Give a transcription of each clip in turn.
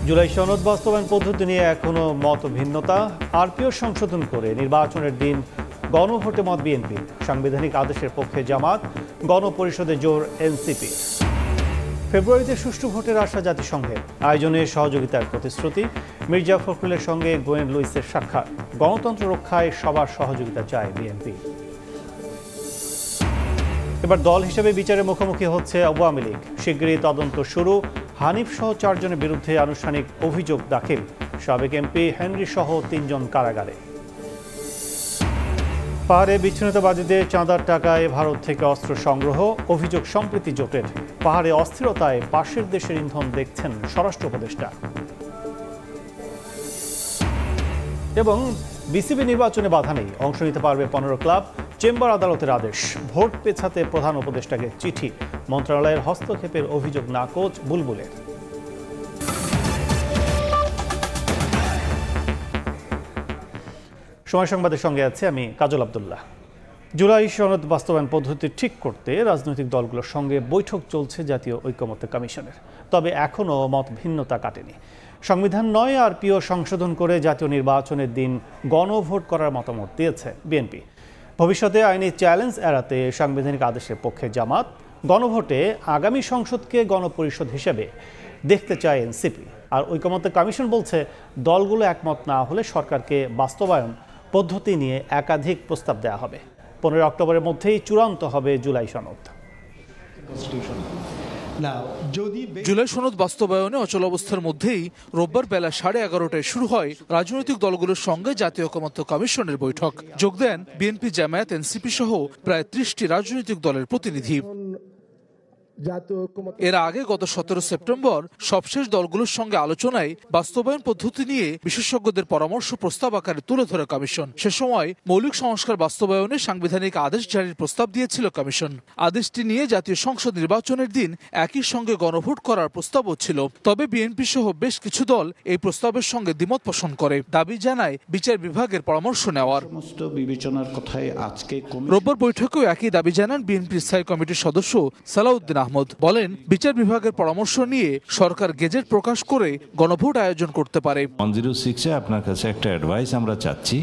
জুলাই সনদ বাস্তবায়ন পদ্ধতি নিয়ে এখনো মত ভিন্নতা। আরপিও সংশোধন করে নির্বাচনের দিন গণভোটে মত বিএনপি। সাংবিধানিক আদেশের পক্ষে জামাত, গণপরিষদে জোর এনসিপি। ফেব্রুয়ারিতে সুষ্ঠু ভোটের আশা জাতিসংঘের। আয়োজনে সহযোগিতার প্রতিশ্রুতি। মির্জা ফখরুলের সঙ্গে গোয়েন লুইসের সাক্ষাৎ। গণতন্ত্র রক্ষায় সবার সহযোগিতা চায় বিএনপি। এবার দল হিসেবে বিচারের মুখোমুখি হচ্ছে আওয়ামী লীগ। শিগগিরই তদন্ত শুরু। হানিফ সহ 4 জনের বিরুদ্ধে আনুষ্ঠানিক অভিযোগ দাখিল। সাবেক এমপি হেনরি সহ 3 জন কারাগারে। পাহাড়ে বিচ্ছিন্নতাবাদীদের চাঁদার টাকায় ভারত থেকে অস্ত্র সংগ্রহ। অভিযোগ সম্প্রীতি জোটের। পাহাড়ে অস্থিরতায় পাশের দেশের ইন্ধন দেখছেন স্বরাষ্ট্র উপদেষ্টা। এবং বিসিবি নির্বাচনে বাধা নেই, অংশ নিতে পারবে 15 ক্লাব। চেম্বার আদালতের আদেশ। ভোট পেছাতে প্রধান উপদেষ্টাকে চিঠি। মন্ত্রণালয়ের হস্তক্ষেপের অভিযোগ নাকচ বুলবুলের। সময় সংবাদের সঙ্গে আছে আমি কাজল আব্দুল্লাহ। জুলাই সনদ বাস্তবায়ন পদ্ধতি ঠিক করতে রাজনৈতিক দলগুলোর সঙ্গে বৈঠক চলছে জাতীয় ঐকমত্য কমিশনের। তবে এখনও মত ভিন্নতা কাটেনি। সংবিধান 9 আরপিও সংশোধন করে জাতীয় নির্বাচনের দিন গণভোট করার মতামত দিয়েছে বিএনপি। ভবিষ্যতে আইনি চ্যালেঞ্জ এড়াতে সাংবিধানিক আদেশের পক্ষে জামাত। গণভোটে আগামী সংসদকে গণপরিষদ হিসেবে দেখতে চায় এনসিপি। আর ঐকমত্য কমিশন বলছে দলগুলো একমত না হলে সরকারকে বাস্তবায়ন পদ্ধতি নিয়ে একাধিক প্রস্তাব দেওয়া হবে। 15 অক্টোবরের মধ্যেই চূড়ান্ত হবে জুলাই সনদ। জুলাই সনদ বাস্তবায়নে অচলাবস্থার মধ্যেই রোববার বেলা 11:30টায় শুরু হয় রাজনৈতিক দলগুলোর সঙ্গে জাতীয় ঐকমত্য কমিশনের বৈঠক। যোগ দেন বিএনপি, জামায়াত, এনসিপি সহ প্রায় 30টি রাজনৈতিক দলের প্রতিনিধি। এর আগে গত 17 সেপ্টেম্বর সবশেষ দলগুলোর সঙ্গে আলোচনায় বাস্তবায়ন পদ্ধতি নিয়ে বিশেষজ্ঞদের পরামর্শ প্রস্তাব আকারে তুলে ধরে কমিশন। সে সময় মৌলিক সংস্কার বাস্তবায়নে সাংবিধানিক আদেশ জারির প্রস্তাব দিয়েছিল কমিশন। আদেশটি নিয়ে জাতীয় সংসদ নির্বাচনের দিন একই সঙ্গে গণভোট করার প্রস্তাবও ছিল। তবে বিএনপি সহ বেশ কিছু দল এই প্রস্তাবের সঙ্গে দ্বিমত পোষণ করে, দাবি জানায় বিচার বিভাগের পরামর্শ নেওয়ার। রোববার বৈঠকেও একই দাবি জানান বিএনপির স্থায়ী কমিটির সদস্য সালাউদ্দিন আহমদ। বলেন, বিচার বিভাগের পরামর্শ নিয়ে সরকার গেজেট প্রকাশ করে গণভোট আয়োজন করতে পারে। 106-এ আপনার কাছে একটা অ্যাডভাইস আমরা চাচ্ছি,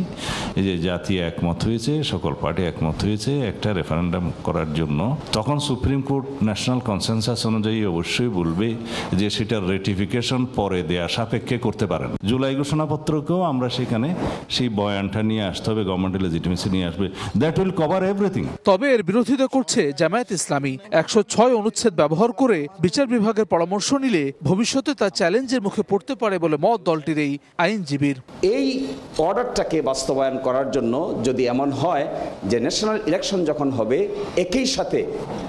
যে জাতি একমত হয়েছে, সকল পার্টি একমত হয়েছে একটা রেফারেন্ডাম করার জন্য। তখন সুপ্রিম কোর্ট ন্যাশনাল কনসেনসাস অনুযায়ী অবশ্যই বলবে যে সেটার রেটিফিকেশন পরে দেয়া সাপেক্ষে করতে পারেন। জুলাই ঘোষণাপত্রকেও আমরা সেখানে সেই বয়ানটা নিয়ে আসতে হবে, গভর্নমেন্টের লেজিটিমেসি নিয়ে আসবে। That will cover everything. তবে এর বিরোধিতা করছে জামায়াত ইসলামী। 106 অনুচ্ছেদ ব্যবহার করে বিচার বিভাগের পরামর্শ নিলে ভবিষ্যতে তা চ্যালেঞ্জের মুখে পড়তে পারে বলে মত দলটির এই আইনজীবীর। এই অর্ডারটাকে বাস্তবায়ন করার জন্য যদি এমন হয় যে ন্যাশনাল ইলেকশন যখন হবে একই সাথে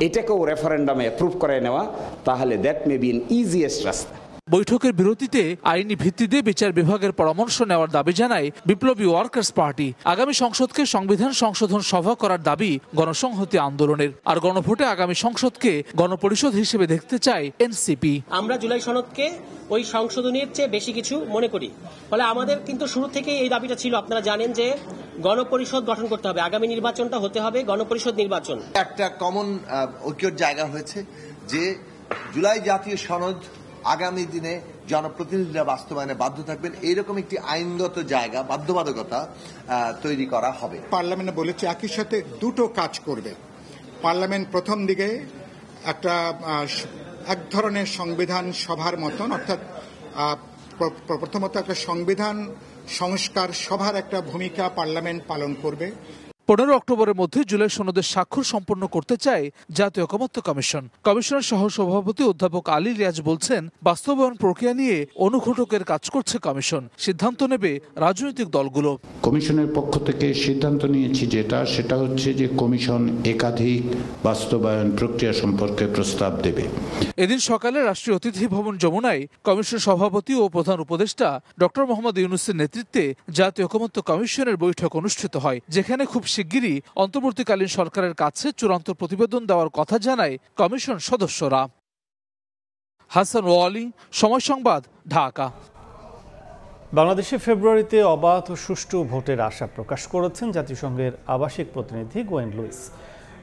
এটাকেও রেফারেন্ডামে অ্যাপ্রুভ করে নেওয়া, তাহলে that may be N easiest রাস্তা। বৈঠকের বিরতিতে আইনি ভিত্তিতে বিচার বিভাগের পরামর্শ নেওয়ার দাবি জানায় বিপ্লবী ওয়ার্কার্স পার্টি। আগামী সংসদকে সংবিধান সংশোধন সভা করার দাবি গণসংহতি আন্দোলনের। আর গণভোটে আগামী সংসদকে গণপরিষদ হিসেবে দেখতে চায় এনসিপি। আমরা জুলাই সনদকে ওই সংশোধনের চেয়ে বেশি কিছু মনে করি। ফলে আমাদের কিন্তু শুরু থেকেই এই দাবিটা ছিল। আপনারা জানেন যে গণপরিষদ গঠন করতে হবে, আগামী নির্বাচনটা হতে হবে গণপরিষদ নির্বাচন। একটা কমন ঐক্যের জায়গা হয়েছে যে জুলাই জাতীয় সনদ আগামী দিনে জনপ্রতিনিধিরা বাস্তবায়নে বাধ্য থাকবেন, এইরকম একটি আইনগত জায়গা, বাধ্যবাধকতা তৈরি করা হবে। পার্লামেন্টে বলেছে একই সাথে দুটো কাজ করবে। পার্লামেন্ট প্রথম দিকে একটা এক ধরনের সংবিধান সভার মতন, অর্থাৎ প্রথমত একটা সংবিধান সংস্কার সভার একটা ভূমিকা পার্লামেন্ট পালন করবে। 15 অক্টোবরের মধ্যে জুলাই সনদের স্বাক্ষর সম্পন্ন করতে চায় জাতীয় ঐকমত্য কমিশন। কমিশনের সহসভাপতি অধ্যাপক আলী রিয়াজ বলছেন, বাস্তবায়ন প্রক্রিয়া নিয়ে অনুঘটকের কাজ করছে কমিশন, সিদ্ধান্ত নেবে রাজনৈতিক দলগুলো। কমিশনের পক্ষ থেকে সিদ্ধান্ত নিয়েছি সেটা হচ্ছে যে কমিশন একাধিক বাস্তবায়ন প্রক্রিয়া সম্পর্কে প্রস্তাব দেবে। এদিন সকালে রাষ্ট্রীয় অতিথি ভবন যমুনায় কমিশন সভাপতি ও প্রধান উপদেষ্টা ডক্টর মোহাম্মদ ইউনূসের নেতৃত্বে জাতীয় ঐকমত্য কমিশনের বৈঠক অনুষ্ঠিত হয়, যেখানে খুব শিগগিরই অন্তর্বর্তীকালীন সরকারের কাছে চূড়ান্ত প্রতিবেদন দেওয়ার কথা জানায় কমিশন সদস্যরা। হাসান ওয়ালি, সময় সংবাদ, ঢাকা। বাংলাদেশে ফেব্রুয়ারিতে অবাধ ও সুষ্ঠু ভোটের আশা প্রকাশ করেছেন জাতিসংঘের আবাসিক প্রতিনিধি গোয়েন লুইস।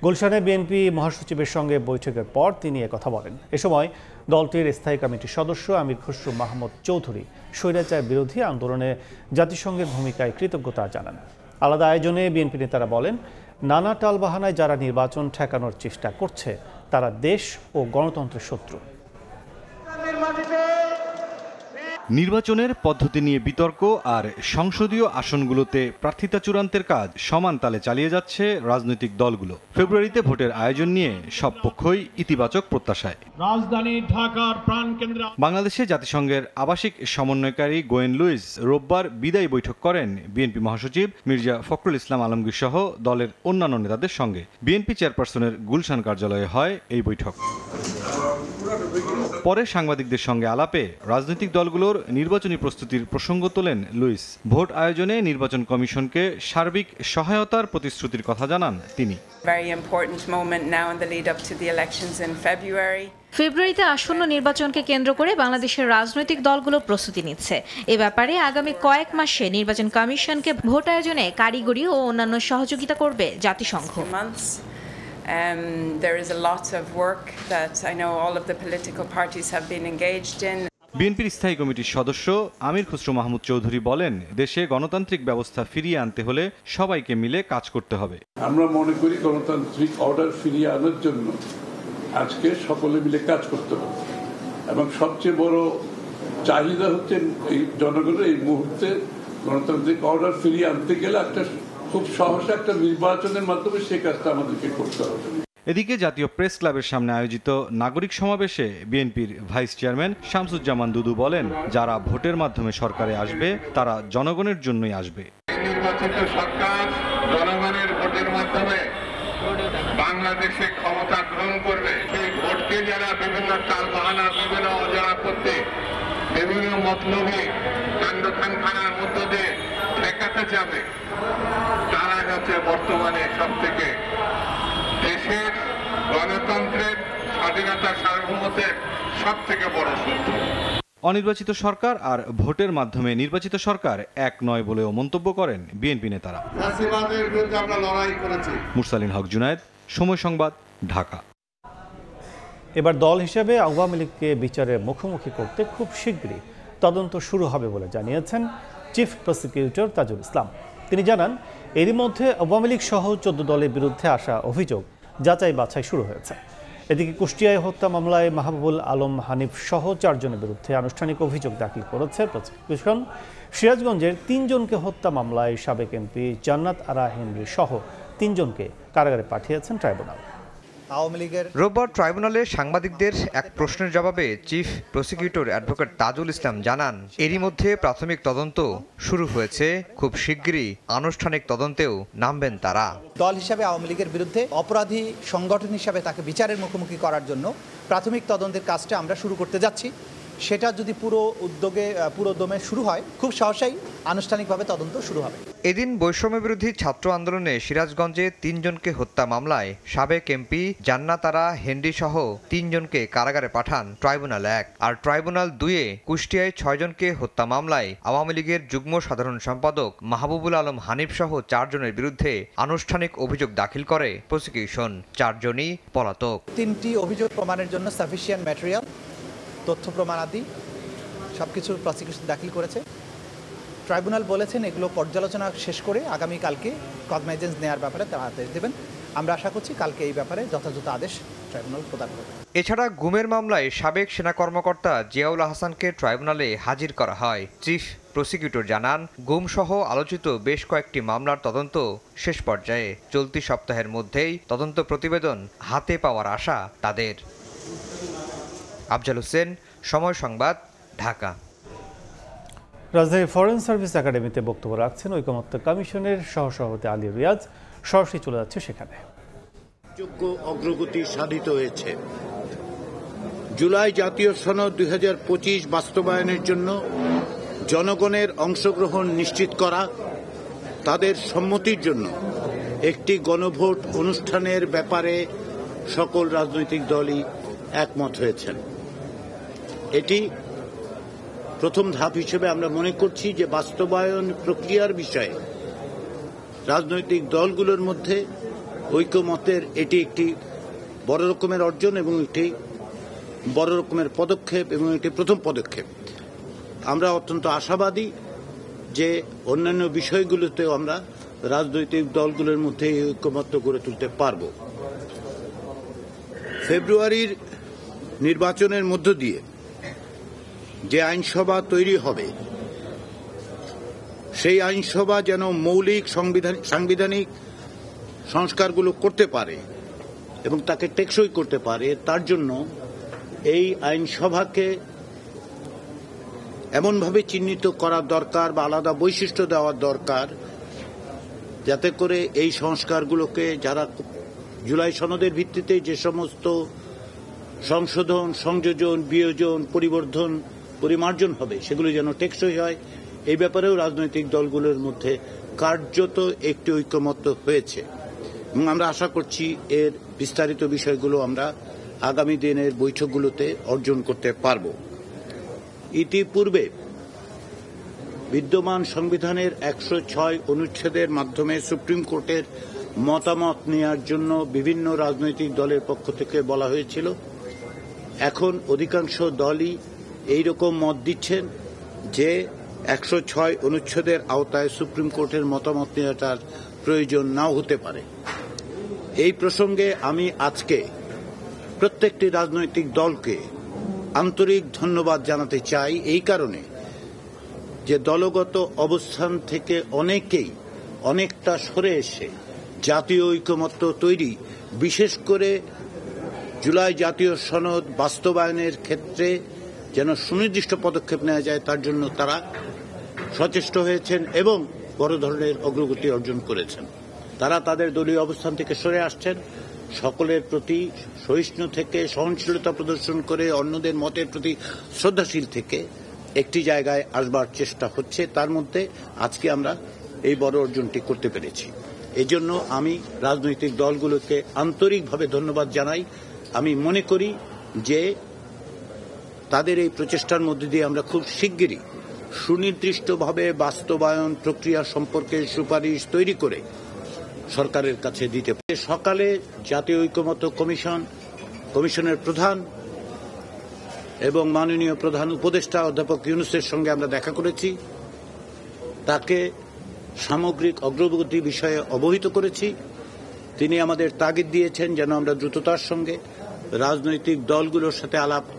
গুলশানে বিএনপি মহাসচিবের সঙ্গে বৈঠকের পর তিনি একথা বলেন। এ সময় দলটির স্থায়ী কমিটির সদস্য আমির খসরু মাহমুদ চৌধুরী স্বৈরাচার বিরোধী আন্দোলনে জাতিসংঘের ভূমিকায় কৃতজ্ঞতা জানান। আলাদা আয়োজনে বিএনপি নেতারা বলেন, নানা টালবাহানায় যারা নির্বাচন ঠেকানোর চেষ্টা করছে তারা দেশ ও গণতন্ত্রের শত্রু। নির্বাচনের পদ্ধতি নিয়ে বিতর্ক আর সংসদীয় আসনগুলোতে প্রার্থিতা চূড়ান্তের কাজ সমান তালে চালিয়ে যাচ্ছে রাজনৈতিক দলগুলো। ফেব্রুয়ারিতে ভোটের আয়োজন নিয়ে সব পক্ষই ইতিবাচক প্রত্যাশায়। রাজধানী ঢাকার প্রাণকেন্দ্র বাংলাদেশে জাতিসংঘের আবাসিক সমন্বয়কারী গোয়েন লুইস রোববার বিদায়ী বৈঠক করেন বিএনপি মহাসচিব মির্জা ফখরুল ইসলাম আলমগীর সহ দলের অন্যান্য নেতাদের সঙ্গে। বিএনপি চেয়ারপারসনের গুলশান কার্যালয়ে হয় এই বৈঠক। পরে সাংবাদিকদের সঙ্গে আলাপে রাজনৈতিক দলগুলোর নির্বাচনী প্রস্তুতির প্রসঙ্গ তোলেন লুইস। ভোট আয়োজনে নির্বাচন কমিশনকে সার্বিক সহায়তার প্রতিশ্রুতির কথা জানান তিনি। ফেব্রুয়ারিতে আসন্ন নির্বাচনকে কেন্দ্র করে বাংলাদেশের রাজনৈতিক দলগুলো প্রস্তুতি নিচ্ছে। এ ব্যাপারে আগামী কয়েক মাসে নির্বাচন কমিশনকে ভোট আয়োজনে কারিগরি ও অন্যান্য সহযোগিতা করবে জাতিসংঘ। There is a lot of work that I know all of the political parties have been engaged in. বিএনপির স্থায়ী কমিটির সদস্য আমির খসরু মাহমুদ চৌধুরী বলেন, দেশে গণতান্ত্রিক ব্যবস্থা ফিরিয়ে আনতে হলে সবাইকে মিলে কাজ করতে হবে। আমরা মনে করি গণতান্ত্রিক অর্ডার ফিরিয়ে আনার জন্য আজকে সকলে মিলে কাজ করতে হবে এবং সবচেয়ে বড় চাহিদা হচ্ছে এই জনগণের এই মুহূর্তে গণতান্ত্রিক অর্ডার ফিরিয়ে আনতে গেলে একটা খুব সহসা একটা নির্বাচনের মাধ্যমে সেই কাজটা আমাদেরকে করতে হবে। এদিকে জাতীয় প্রেস ক্লাবের সামনে আয়োজিত নাগরিক সমাবেশে বিএনপির ভাইস চেয়ারম্যান শামসুজ্জামান দুদু বলেন, যারা ভোটের মাধ্যমে সরকারে আসবে তারা জনগণের জন্যই আসবে। নির্বাচিত সরকার জনগণের ভোটের মাধ্যমে বাংলাদেশে ক্ষমতা গ্রহণ করবে। সেই ভোটকে যারা বিভিন্ন টালবাহানা বিভিন্ন অজানা করতে বিভিন্ন মতলবী কাণ্ডখানখানার মধ্য দিয়ে ঠেকাতে যাবে, তারা হচ্ছে বর্তমানে সব থেকে দেশের গণতন্ত্রের স্বাধীনতা সার্বভৌমত্বের সব থেকে বড় শত্রু। অনির্বাচিত সরকার আর ভোটের মাধ্যমে নির্বাচিত সরকার এক নয় বলেও মন্তব্য করেন বিএনপি নেতারা। মুরসালিন হক জুনায়েদ, সময় সংবাদ, ঢাকা। এবার দল হিসেবে আওয়ামী লীগকে বিচারের মুখোমুখি করতে খুব শীঘ্রই তদন্ত শুরু হবে বলে জানিয়েছেন চিফ প্রসিকিউটর তাজুল ইসলাম। তিনি জানান, এরই মধ্যে আওয়ামী লীগ সহ 14 দলের বিরুদ্ধে আসা অভিযোগ যাচাই বাছাই শুরু হয়েছে। এদিকে কুষ্টিয়ায় হত্যা মামলায় মাহবুবুল আলম হানিফ সহ 4 জনের বিরুদ্ধে আনুষ্ঠানিক অভিযোগ দাখিল করেছে প্রসিকিউশন। সিরাজগঞ্জের 3 জনকে হত্যা মামলায় সাবেক এমপি জান্নাত আরা হেনরি সহ 3 জনকে কারাগারে পাঠিয়েছেন ট্রাইব্যুনাল। রোববার ট্রাইব্যুনালে সাংবাদিকদের এক প্রশ্নের জবাবে chief prosecutor advocate Tajul Islam জানান, এরই মধ্যে প্রাথমিক তদন্ত শুরু হয়েছে, খুব শিগগিরই আনুষ্ঠানিক তদন্তেও নামবেন তারা। দল হিসাবে আওয়ামী লীগের বিরুদ্ধে অপরাধী সংগঠন হিসাবে তাকে বিচারের মুখোমুখি করার জন্য প্রাথমিক তদন্তের কাজটা আমরা শুরু করতে যাচ্ছি। সেটা যদি পুরো দমে শুরু হয়, খুব সহসাই আনুষ্ঠানিকভাবে তদন্ত শুরু হবে। এদিন বৈষম্য বিরোধী ছাত্র আন্দোলনে সিরাজগঞ্জে 3 জনকে হত্যা মামলায় সাবেক এমপি জান্নাত আরা হেনরি সহ 3 জনকে কারাগারে পাঠান ট্রাইব্যুনাল 1, আর ট্রাইব্যুনাল 2-এ কুষ্টিয়ায় 6 জনকে হত্যা মামলায় আওয়ামী লীগের যুগ্ম সাধারণ সম্পাদক মাহবুবুল আলম হানিফ সহ 4 জনের বিরুদ্ধে আনুষ্ঠানিক অভিযোগ দাখিল করে প্রসিকিউশন। 4 জনই পলাতক। 3টি অভিযোগ প্রমাণের জন্য সাফিসিয়েন্ট ম্যাটেরিয়াল, তথ্য প্রমাণাদি সবকিছু প্রসিকিউশন দাখিল করেছে। ট্রাইব্যুনাল বলেছেন এগুলো পর্যালোচনা শেষ করে আগামীকালকে কগনাইজেন্স নেওয়ার ব্যাপারে তারা আদেশ দেবেন। আমরা আশা করছি কালকে এই ব্যাপারে যথাযথ আদেশ ট্রাইব্যুনাল প্রদান করবে। এছাড়া গুমের মামলায় সাবেক সেনা কর্মকর্তা জিয়াউল হাসানকে ট্রাইব্যুনালে হাজির করা হয়। চিফ প্রসিকিউটর জানান, গুমসহ আলোচিত বেশ কয়েকটি মামলার তদন্ত শেষ পর্যায়ে। চলতি সপ্তাহের মধ্যেই তদন্ত প্রতিবেদন হাতে পাওয়ার আশা তাদের। আফজাল হোসেন, সময় সংবাদ, ঢাকা। রাজধানীর ফরেন সার্ভিস একাডেমিতে বক্তব্য রাখছেন ঐকমত্য কমিশনের সহসভাপতি আলী রিয়াজ। সরাসরি চলে যাচ্ছে সেখানে। যোগ্য অগ্রগতি সাধিত হয়েছে। জুলাই জাতীয় সনদ 2025 বাস্তবায়নের জন্য জনগণের অংশগ্রহণ নিশ্চিত করা, তাদের সম্মতির জন্য একটি গণভোট অনুষ্ঠানের ব্যাপারে সকল রাজনৈতিক দলই একমত হয়েছেন। এটি প্রথম ধাপ হিসেবে আমরা মনে করছি যে বাস্তবায়ন প্রক্রিয়ার বিষয়ে রাজনৈতিক দলগুলোর মধ্যে ঐকমত্যের এটি একটি বড় রকমের অর্জন এবং একটি বড় রকমের পদক্ষেপ এবং এটি প্রথম পদক্ষেপ। আমরা অত্যন্ত আশাবাদী যে অন্যান্য বিষয়গুলোতেও আমরা রাজনৈতিক দলগুলোর মধ্যে এই ঐকমত্য গড়ে তুলতে পারব। ফেব্রুয়ারির নির্বাচনের মধ্য দিয়ে যে আইনসভা তৈরি হবে সেই আইনসভা যেন মৌলিক সাংবিধানিক সংস্কারগুলো করতে পারে এবং তাকে টেকসই করতে পারে, তার জন্য এই আইনসভাকে এমনভাবে চিহ্নিত করা দরকার বা আলাদা বৈশিষ্ট্য দেওয়া দরকার যাতে করে এই সংস্কারগুলোকে যারা জুলাই সনদের ভিত্তিতে যে সমস্ত সংশোধন, সংযোজন, বিয়োজন, পরিবর্ধন, পরিমার্জন হবে সেগুলো যেন টেকসই হয়। এই ব্যাপারেও রাজনৈতিক দলগুলোর মধ্যে কার্যত একটি ঐকমত্য হয়েছে এবং আমরা আশা করছি এর বিস্তারিত বিষয়গুলো আমরা আগামী দিনের বৈঠকগুলোতে অর্জন করতে পারব। ইতিপূর্বে বিদ্যমান সংবিধানের 106 অনুচ্ছেদের মাধ্যমে সুপ্রিম কোর্টের মতামত নেওয়ার জন্য বিভিন্ন রাজনৈতিক দলের পক্ষ থেকে বলা হয়েছিল। এখন অধিকাংশ দলই এইরকম মত দিচ্ছেন যে 106 অনুচ্ছেদের আওতায় সুপ্রিম কোর্টের মতামত নেওয়াটার প্রয়োজন নাও হতে পারে। এই প্রসঙ্গে আমি আজকে প্রত্যেকটি রাজনৈতিক দলকে আন্তরিক ধন্যবাদ জানাতে চাই, এই কারণে যে দলগত অবস্থান থেকে অনেকেই অনেকটা সরে এসে জাতীয় ঐকমত্য তৈরি, বিশেষ করে জুলাই জাতীয় সনদ বাস্তবায়নের ক্ষেত্রে যেন সুনির্দিষ্ট পদক্ষেপ নেওয়া যায় তার জন্য তারা সচেষ্ট হয়েছেন এবং বড় ধরনের অগ্রগতি অর্জন করেছেন। তারা তাদের দলীয় অবস্থান থেকে সরে আসছেন, সকলের প্রতি সহিষ্ণু থেকে সহনশীলতা প্রদর্শন করে অন্যদের মতের প্রতি শ্রদ্ধাশীল থেকে একটি জায়গায় আসবার চেষ্টা হচ্ছে। তার মধ্যে আজকে আমরা এই বড় অর্জনটি করতে পেরেছি। এজন্য আমি রাজনৈতিক দলগুলোকে আন্তরিকভাবে ধন্যবাদ জানাই। আমি মনে করি যে তাদের এই প্রচেষ্টার মধ্যে দিয়ে আমরা খুব শিগগিরই সুনির্দিষ্টভাবে বাস্তবায়ন প্রক্রিয়া সম্পর্কে সুপারিশ তৈরি করে সরকারের কাছে দিতে পারে। সকালে জাতীয় ঐকমত্য কমিশনের প্রধান এবং মাননীয় প্রধান উপদেষ্টা অধ্যাপক ইউনূসের সঙ্গে আমরা দেখা করেছি, তাকে সামগ্রিক অগ্রগতি বিষয়ে অবহিত করেছি। তিনি আমাদের তাগিদ দিয়েছেন যেন আমরা দ্রুততার সঙ্গে রাজনৈতিক দলগুলোর সাথে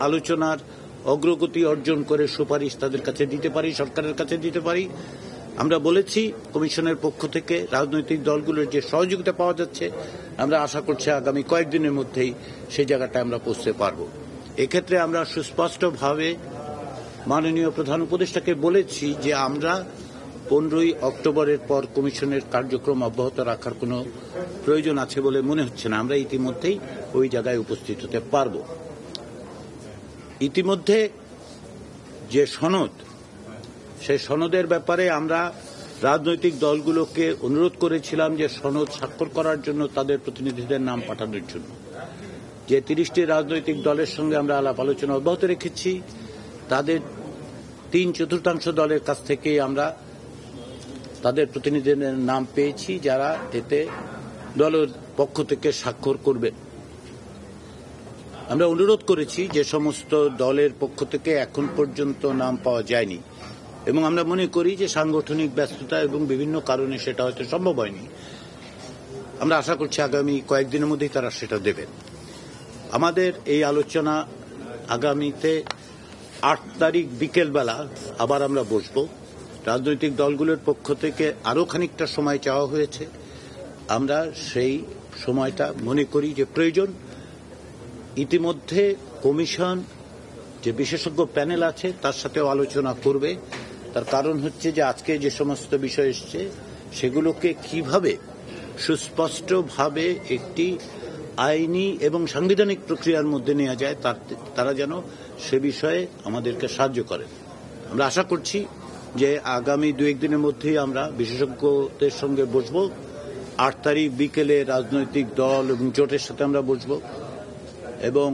আলোচনার অগ্রগতি অর্জন করে সুপারিশ তাদের কাছে দিতে পারি, সরকারের কাছে দিতে পারি। আমরা বলেছি কমিশনের পক্ষ থেকে রাজনৈতিক দলগুলোর যে সহযোগিতা পাওয়া যাচ্ছে, আমরা আশা করছি আগামী কয়েকদিনের মধ্যেই সেই জায়গাটায় আমরা পৌঁছতে পারব। এক্ষেত্রে আমরা সুস্পষ্টভাবে মাননীয় প্রধান উপদেষ্টাকে বলেছি যে আমরা 15ই অক্টোবরের পর কমিশনের কার্যক্রম অব্যাহত রাখার কোনো প্রয়োজন আছে বলে মনে হচ্ছে না। আমরা ইতিমধ্যেই ওই জায়গায় উপস্থিত হতে পারব। ইতিমধ্যে যে সনদ, সেই সনদের ব্যাপারে আমরা রাজনৈতিক দলগুলোকে অনুরোধ করেছিলাম যে সনদ স্বাক্ষর করার জন্য তাদের প্রতিনিধিদের নাম পাঠানোর জন্য। যে 30টি রাজনৈতিক দলের সঙ্গে আমরা আলাপ আলোচনা অব্যাহত রেখেছি, তাদের 3/4 দলের কাছ থেকে আমরা তাদের প্রতিনিধিদের নাম পেয়েছি যারা এতে দলের পক্ষ থেকে স্বাক্ষর করবেন। আমরা অনুরোধ করেছি যে সমস্ত দলের পক্ষ থেকে এখন পর্যন্ত নাম পাওয়া যায়নি এবং আমরা মনে করি যে সাংগঠনিক ব্যস্ততা এবং বিভিন্ন কারণে সেটা হয়তো সম্ভব হয়নি। আমরা আশা করছি আগামী কয়েকদিনের মধ্যেই তারা সেটা দেবেন। আমাদের এই আলোচনা আগামীতে 8 তারিখ বিকেলবেলা আবার আমরা বসব। রাজনৈতিক দলগুলোর পক্ষ থেকে আরও খানিকটা সময় চাওয়া হয়েছে। আমরা সেই সময়টা মনে করি যে প্রয়োজন। ইতিমধ্যে কমিশন যে বিশেষজ্ঞ প্যানেল আছে তার সাথেও আলোচনা করবে। তার কারণ হচ্ছে যে আজকে যে সমস্ত বিষয় এসছে সেগুলোকে কিভাবে সুস্পষ্টভাবে একটি আইনি এবং সাংবিধানিক প্রক্রিয়ার মধ্যে নেওয়া যায় তারা যেন সে বিষয়ে আমাদেরকে সাহায্য করেন। আমরা আশা করছি যে আগামী 2-1 দিনের মধ্যেই আমরা বিশেষজ্ঞদের সঙ্গে বসব। 8 তারিখ বিকেলে রাজনৈতিক দল এবং জোটের সাথে আমরা বসব এবং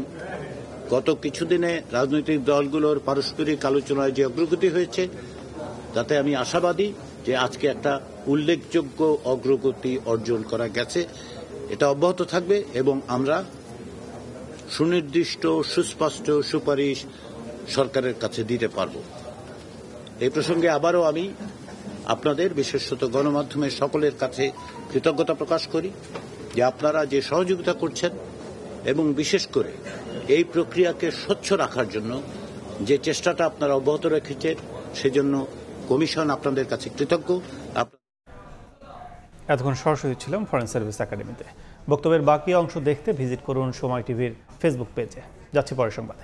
গত কিছুদিনে রাজনৈতিক দলগুলোর পারস্পরিক আলোচনায় যে অগ্রগতি হয়েছে তাতে আমি আশাবাদী যে আজকে একটা উল্লেখযোগ্য অগ্রগতি অর্জন করা গেছে এটা অব্যাহত থাকবে এবং আমরা সুনির্দিষ্ট সুস্পষ্ট সুপারিশ সরকারের কাছে দিতে পারব। এই প্রসঙ্গে আবারও আমি আপনাদের বিশেষত গণমাধ্যমের সকলের কাছে কৃতজ্ঞতা প্রকাশ করি যে আপনারা যে সহযোগিতা করছেন এবং বিশেষ করে এই প্রক্রিয়াকে স্বচ্ছ রাখার জন্য যে চেষ্টাটা আপনারা অব্যাহত রেখেছেন সেজন্য কমিশন আপনাদের কাছে কৃতজ্ঞ। এতক্ষণ সরাসরি ছিলাম ফরেন সার্ভিস একাডেমিতে। বক্তব্যের বাকি অংশ দেখতে ভিজিট করুন সময় টিভির ফেসবুক পেজে। যাচ্ছি পরের সংবাদে।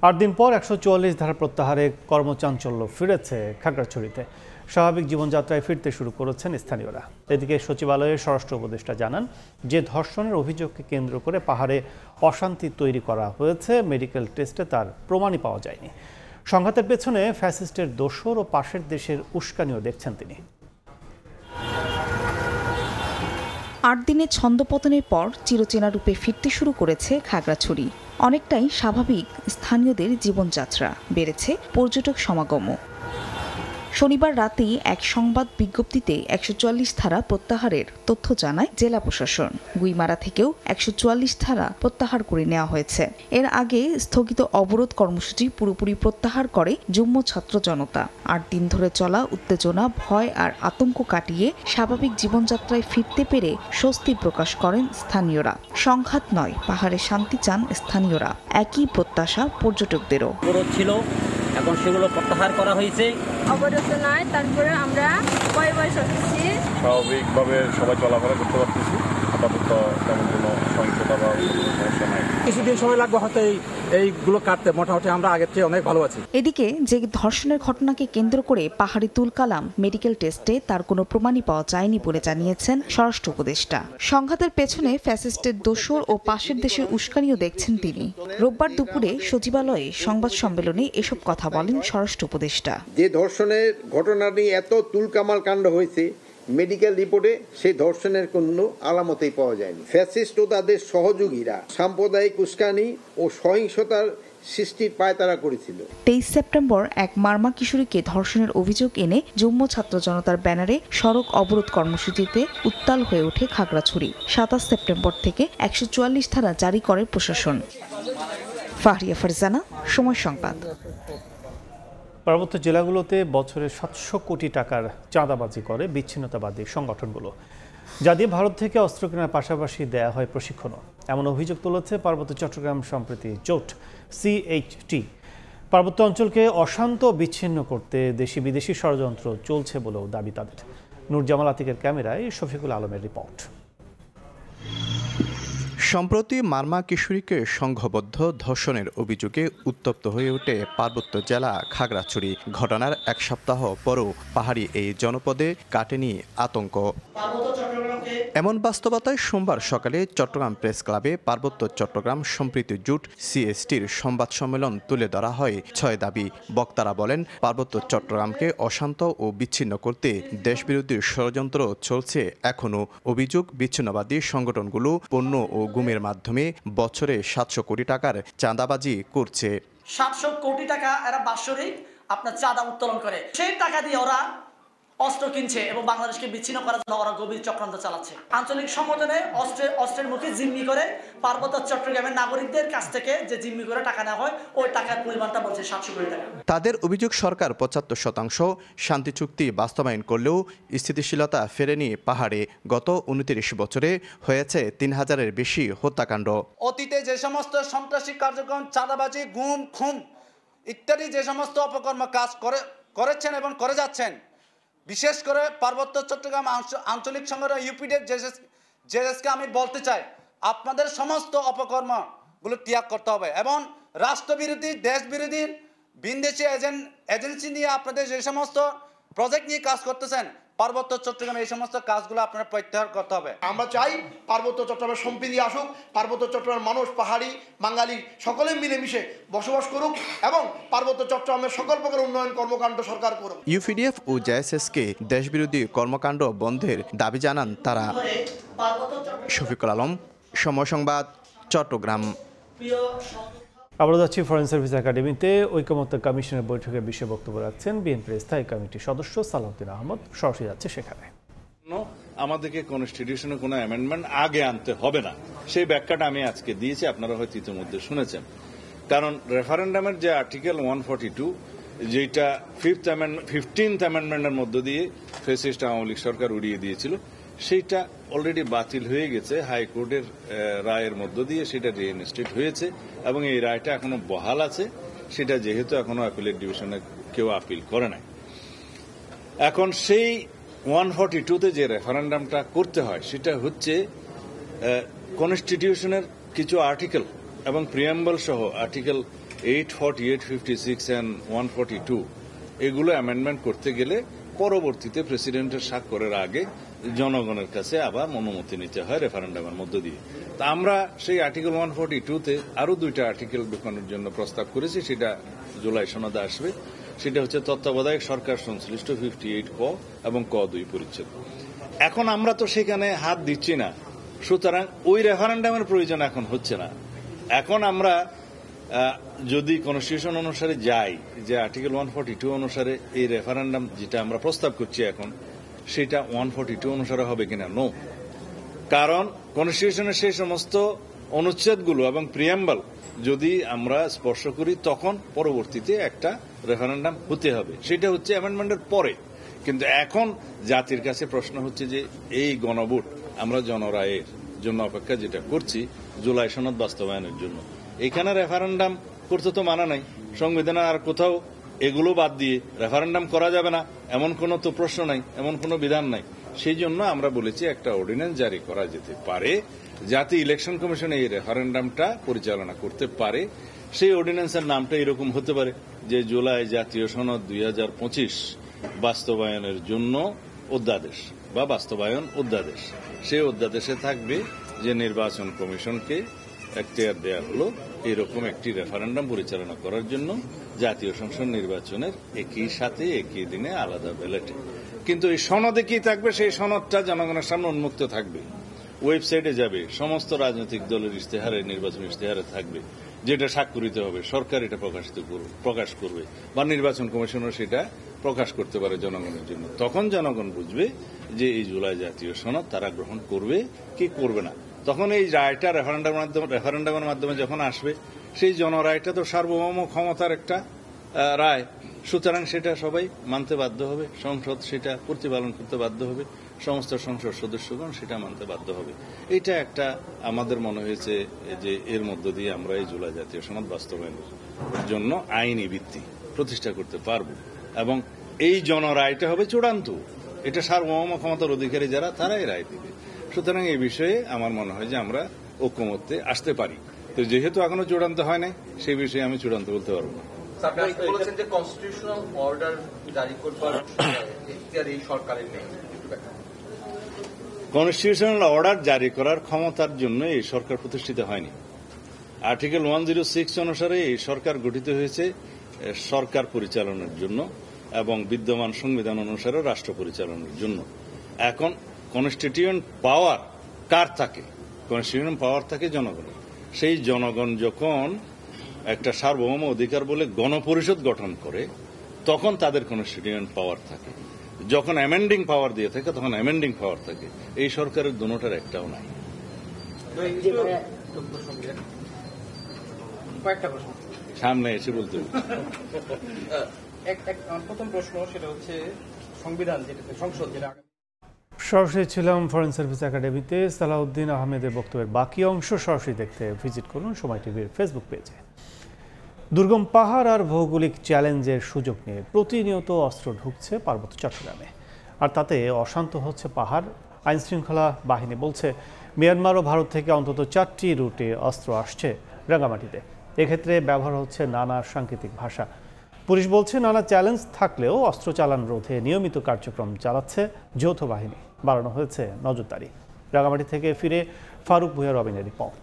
8 দিন পর 144 ধারা প্রত্যাহারে কর্মচাঞ্চল্য ফিরেছে খাগড়াছড়িতে। স্বাভাবিক জীবনযাত্রায় ফিরতে শুরু করেছেন স্থানীয়রা। এদিকে সচিবালয়ের স্বরাষ্ট্র উপদেষ্টা জানান যে ধর্ষণের অভিযোগকে কেন্দ্র করে পাহাড়ে অশান্তি তৈরি করা হয়েছে, মেডিকেল টেস্টে তার প্রমাণই পাওয়া যায়নি। সংঘাতের পেছনে ফ্যাসিস্টের দোসর ও পাশের দেশের উস্কানিও দেখছেন তিনি। 8 দিনের ছন্দপতনের পর চিরচেনা রূপে ফিরতে শুরু করেছে খাগড়াছড়ি। অনেকটাই স্বাভাবিক স্থানীয়দের জীবনযাত্রা, বেড়েছে পর্যটক সমাগমও। শনিবার রাতেই এক সংবাদ বিজ্ঞপ্তিতে 144 ধারা প্রত্যাহারের তথ্য জানায় জেলা প্রশাসন। গুইমারা থেকেও 144 ধারা প্রত্যাহার করে নেওয়া হয়েছে। এর আগে স্থগিত অবরোধ কর্মসূচি পুরোপুরি প্রত্যাহার করে যুগ্ম ছাত্র জনতা। 8 দিন ধরে চলা উত্তেজনা, ভয় আর আতঙ্ক কাটিয়ে স্বাভাবিক জীবনযাত্রায় ফিরতে পেরে স্বস্তি প্রকাশ করেন স্থানীয়রা। সংঘাত নয়, পাহাড়ে শান্তি চান স্থানীয়রা। একই প্রত্যাশা পর্যটকদেরও। ছিল, এখন সেগুলো প্রত্যাহার করা হয়েছে। অবরোধ নয়, তারপরে আমরা স্বাভাবিকভাবে সবাই চলাফেরা করতে পারতেছি। আপাতত তেমন কোনো সহিংসতা বা সমস্যা নাই। কিছুদিন সময় লাগবে হয়তো এইগুলো কাটতে, মোটামুটি আমরা আগের চেয়ে অনেক ভালো আছি। এদিকে যে ধর্ষণের ঘটনাকে কেন্দ্র করে পাহাড়ি তুলকালাম মেডিকেল টেস্টে তার কোনো প্রমাণই পাওয়া যায়নি বলে জানিয়েছেন স্বরাষ্ট্র উপদেষ্টা। সংঘাতের পেছনে ফ্যাসিস্টের দোসর ও পাশের দেশের উস্কানিও দেখছেন তিনি। রোববার দুপুরে সচিবালয়ে সংবাদ সম্মেলনে এসব কথা বলেন স্বরাষ্ট্র উপদেষ্টা। যে ধর্ষণের ঘটনা নিয়ে এত তুলকামাল কাণ্ড হয়েছে, মেডিকেল রিপোর্টে সেই ধর্ষণের কোনো আলামতেই পাওয়া যায়নি। ফ্যাসিস্ট ও তাদের সহযোগীরা সাম্প্রদায়িক উস্কানি ও সহিংসতার সৃষ্টির পায়তারা করেছিল। 23 সেপ্টেম্বর এক মারমা কিশোরীকে ধর্ষণের অভিযোগ এনে যুগ্ম ছাত্র জনতার ব্যানারে সড়ক অবরোধ কর্মসূচিতে উত্তাল হয়ে ওঠে খাগড়াছড়ি। 27 সেপ্টেম্বর থেকে 144 ধারা জারি করে প্রশাসন। ফাহরিয়া ফারজানা, সময় সংবাদ। পার্বত্য জেলাগুলোতে বছরে 700 কোটি টাকার চাঁদাবাজি করে বিচ্ছিন্নতাবাদী সংগঠনগুলো, যা দিয়ে ভারত থেকে অস্ত্র কেনার পাশাপাশি দেয়া হয় প্রশিক্ষণও। এমন অভিযোগ তুলেছে পার্বত্য চট্টগ্রাম সম্প্রীতি জোট CHT। পার্বত্য অঞ্চলকে অশান্ত বিচ্ছিন্ন করতে দেশি বিদেশি ষড়যন্ত্র চলছে বলেও দাবি তাদের। নুরজামাল আতিকের ক্যামেরায় শফিকুল আলমের রিপোর্ট। সম্প্রতি মারমা কিশোরীকে সংঘবদ্ধ ধর্ষণের অভিযোগে উত্তপ্ত হয়ে ওঠে পার্বত্য জেলা খাগড়াছড়ি। ঘটনার এক সপ্তাহ পরও পাহাড়ি এই জনপদে কাটেনি আতঙ্ক। এমন বাস্তবতায় সোমবার সকালে চট্টগ্রাম প্রেস ক্লাবে পার্বত্য চট্টগ্রাম সম্প্রীতি জোট CHTর সংবাদ সম্মেলন তুলে ধরা হয় 6 দাবি। বক্তারা বলেন, পার্বত্য চট্টগ্রামকে অশান্ত ও বিচ্ছিন্ন করতে দেশবিরোধী ষড়যন্ত্র চলছে এখনও। অভিযোগ, বিচ্ছিন্নবাদী সংগঠনগুলো পণ্য ও গুমের মাধ্যমে বছরে 700 কোটি টাকার চাঁদাবাজি করছে। 700 কোটি টাকা এরা বাৎসরিক আপনার চাঁদা উত্তোলন করে। সেই টাকা দিয়ে ওরা অস্ত্র কিনছে এবং বাংলাদেশকে বিচ্ছিন্ন করার জন্য ওরা গভীর চক্রান্ত চালাচ্ছে। আঞ্চলিক সংগঠনে অস্ত্রের মুখে জিম্মি করে পার্বত্য চট্টগ্রামের নাগরিকদের কাছ থেকে যে জিম্মি করে টাকা নেওয়া হয়, ওই টাকার পরিমাণটা বলছে 700 কোটি টাকা। তাদের অভিযোগ, সরকার 75% শান্তি চুক্তি বাস্তবায়ন করলেও স্থিতিশীলতা ফেরেনি পাহাড়ে। গত 29 বছরে হয়েছে 3000-এর বেশি হত্যাকাণ্ড। অতীতে যে সমস্ত সন্ত্রাসী কার্যক্রম, চাঁদাবাজি, গুম, খুন ইত্যাদি যে সমস্ত অপকর্ম কাজ করেছেন এবং করে যাচ্ছেন, বিশেষ করে পার্বত্য চট্টগ্রাম আঞ্চলিক সংগঠন UPDF-JSকে আমি বলতে চাই, আপনাদের সমস্ত অপকর্মগুলো ত্যাগ করতে হবে এবং রাষ্ট্রবিরোধী, দেশবিরোধী, বিদেশি এজেন্সি নিয়ে আপনাদের যে সমস্ত প্রজেক্ট নিয়ে কাজ করতেছেন, পার্বত্য চট্টগ্রামে এই সমস্ত কাজগুলো আপনারা প্রত্যাহার করতে হবে। আমরা চাই পার্বত্য চট্টগ্রামের সম্প্রীতি আসুক, পার্বত্য চট্টগ্রামের মানুষ, পাহাড়ি, বাঙালি সকলে মিলেমিশে বসবাস করুক এবং পার্বত্য চট্টগ্রামের সকল প্রকার উন্নয়ন কর্মকাণ্ড সরকার করুক। UPDF ও JSSকে দেশবিরোধী কর্মকাণ্ড বন্ধের দাবি জানান তারা। শফিকুল আলম, সময় সংবাদ, চট্টগ্রাম। আবার যাচ্ছি ফরেন সার্ভিস একাডেমিতে। ঐকমত্য কমিশনের বৈঠকের বিষয়ে বক্তব্য রাখছেন বিএনপির স্থায়ী কমিটির সদস্য সালাউদ্দিন আহমদ। সরাসরি যাচ্ছে সেখানে। আমাদেরকে কনস্টিটিউশনে কোনো অ্যামেন্ডমেন্ট আগে আনতে হবে না, সেই ব্যাখ্যাটা আমি আজকে দিয়েছি, আপনারা হয়তো ইতিমধ্যে শুনেছেন। কারণ রেফারেন্ডামের যে আর্টিকেল 142 যেটা 15th অ্যামেন্ডমেন্টের মধ্য দিয়ে ফ্যাসিস্ট আওয়ামী লীগ সরকার উড়িয়ে দিয়েছিল, সেইটা অলরেডি বাতিল হয়ে গেছে হাইকোর্টের রায়ের মধ্য দিয়ে, সেটা রিইনস্টেট হয়েছে এবং এই রায়টা এখনো বহাল আছে। সেটা যেহেতু এখনো অ্যাপিলেট ডিভিশনে কেউ আপিল করে নাই, এখন সেই 142তে যে রেফারেন্ডামটা করতে হয় সেটা হচ্ছে কনস্টিটিউশনের কিছু আর্টিকেল এবং প্রিয়াম্বল সহ আর্টিকেল 848, 56 and 142 এগুলো অ্যামেন্ডমেন্ট করতে গেলে পরবর্তীতে প্রেসিডেন্টের স্বাক্ষরের আগে জনগণের কাছে আবার অনুমতি নিতে হয় রেফারেন্ডামের মধ্য দিয়ে। তা আমরা সেই আর্টিকেল 142তে আরো 2টা আর্টিকেল ঢোকানোর জন্য প্রস্তাব করেছি, সেটা জুলাই সনদে আসবে। সেটা হচ্ছে তত্ত্বাবধায়ক সরকার সংশ্লিষ্ট 58 ক এবং ক 2 পরিচ্ছেদ। এখন আমরা তো সেখানে হাত দিচ্ছি না, সুতরাং ওই রেফারেন্ডামের প্রয়োজন এখন হচ্ছে না। এখন আমরা যদি কনস্টিটিউশন অনুসারে যাই, যে আর্টিকেল 142 অনুসারে এই রেফারেন্ডাম যেটা আমরা প্রস্তাব করছি এখন, সেটা 142 অনুসারে হবে কিনা? নো। কারণ কনস্টিটিউশনের সেই সমস্ত অনুচ্ছেদগুলো এবং প্রিয়াম্বল যদি আমরা স্পর্শ করি তখন পরবর্তীতে একটা রেফারেন্ডাম হতে হবে, সেটা হচ্ছে অ্যামেন্ডমেন্টের পরে। কিন্তু এখন জাতির কাছে প্রশ্ন হচ্ছে যে এই গণভোট আমরা জনরায়ের জন্য অপেক্ষা যেটা করছি জুলাই সনদ বাস্তবায়নের জন্য, এখানে রেফারেন্ডাম করতে তো মানা নাই সংবিধানে, আর কোথাও এগুলো বাদ দিয়ে রেফারেন্ডাম করা যাবে না এমন কোনো তো প্রশ্ন নাই, এমন কোনো বিধান নাই। সেই জন্য আমরা বলেছি একটা অর্ডিন্যান্স জারি করা যেতে পারে যাতে ইলেকশন কমিশন এই রেফারেন্ডামটা পরিচালনা করতে পারে। সেই অর্ডিন্যান্সের নামটা এরকম হতে পারে যে জুলাই জাতীয় সনদ 2025 বাস্তবায়নের জন্য অধ্যাদেশ বা বাস্তবায়ন অধ্যাদেশ। সেই অধ্যাদেশে থাকবে যে নির্বাচন কমিশনকে এখতিয়ার দেয়া হলো এরকম একটি রেফারেন্ডাম পরিচালনা করার জন্য জাতীয় সংসদ নির্বাচনের একই সাথে একই দিনে আলাদা ব্যালটে। কিন্তু এই সনদে কি থাকবে? সেই সনদটা জনগণের সামনে উন্মুক্ত থাকবে, ওয়েবসাইটে যাবে, সমস্ত রাজনৈতিক দলের ইশতেহারে, নির্বাচন ইশতেহারে থাকবে, যেটা স্বাক্ষরিত হবে, সরকার এটা প্রকাশ করবে বা নির্বাচন কমিশনও সেটা প্রকাশ করতে পারে জনগণের জন্য। তখন জনগণ বুঝবে যে এই জুলাই জাতীয় সনদ তারা গ্রহণ করবে কি করবে না। তখন এই রায়টা রেফারেন্ডামের মাধ্যমে যখন আসবে, সেই জনরায়টা তো সার্বভৌম ক্ষমতার একটা রায়, সুতরাং সেটা সবাই মানতে বাধ্য হবে, সংসদ সেটা প্রতিপালন করতে বাধ্য হবে, সমস্ত সংসদ সদস্যগণ সেটা মানতে বাধ্য হবে। এটা একটা আমাদের মনে হয়েছে যে এর মধ্য দিয়ে আমরা এই জুলাই জাতীয় সনদ বাস্তবায়নের জন্য আইনি ভিত্তি প্রতিষ্ঠা করতে পারব এবং এই জনরায়টা হবে চূড়ান্ত। এটা সার্বভৌম ক্ষমতার অধিকারী যারা, তারাই রায় দিবে। সুতরাং এই বিষয়ে আমার মনে হয় যে আমরা ঐক্যমত্যে আসতে পারি। তো যেহেতু এখনো চূড়ান্ত হয় নাই, সেই বিষয়ে আমি চূড়ান্ত বলতে পারবো না। কনস্টিটিউশনাল অর্ডার জারি করার ক্ষমতার জন্য এই সরকার প্রতিষ্ঠিত হয়নি। আর্টিকেল 106 অনুসারে এই সরকার গঠিত হয়েছে সরকার পরিচালনার জন্য এবং বিদ্যমান সংবিধান অনুসারে রাষ্ট্র পরিচালনার জন্য। এখন কনস্টিটিউয়েন্ট পাওয়ার কার থাকে? কনস্টিটিউয়েন্ট পাওয়ার থাকে জনগণের। সেই জনগণ যখন একটা সার্বভৌম অধিকার বলে গণপরিষদ গঠন করে, তখন তাদের কনস্টিটিউয়েন্ট পাওয়ার থাকে। যখন অ্যামেন্ডিং পাওয়ার দিয়ে থাকে, তখন অ্যামেন্ডিং পাওয়ার থাকে। এই সরকারের দুটোটার একটাও নাই। সামনে এসে বলতে প্রথম প্রশ্ন, সেটা হচ্ছে সংবিধান সংসদ যেটা সরাসরি ছিলাম ফরেন সার্ভিস একাডেমিতে। সালাউদ্দিন আহমেদের বক্তব্যের বাকি অংশ সরাসরি দেখতে ভিজিট করুন সময় টিভির ফেসবুক পেজে। দুর্গম পাহাড় আর ভৌগোলিক চ্যালেঞ্জের সুযোগ নিয়ে প্রতিনিয়ত অস্ত্র ঢুকছে পার্বত্য চট্টগ্রামে, আর তাতে অশান্ত হচ্ছে পাহাড়। আইনশৃঙ্খলা বাহিনী বলছে মিয়ানমার ও ভারত থেকে অন্তত 4টি রুটে অস্ত্র আসছে রাঙ্গামাটিতে। এক্ষেত্রে ব্যবহার হচ্ছে নানা সাংকেতিক ভাষা। পুলিশ বলছে নানা চ্যালেঞ্জ থাকলেও অস্ত্র চালান রোধে নিয়মিত কার্যক্রম চালাচ্ছে যৌথ বাহিনী। বাড়ানো হয়েছে নজরদারি। রাঙ্গামাটি থেকে ফিরে ফারুক ভূঁইয়া রবিনের রিপোর্ট।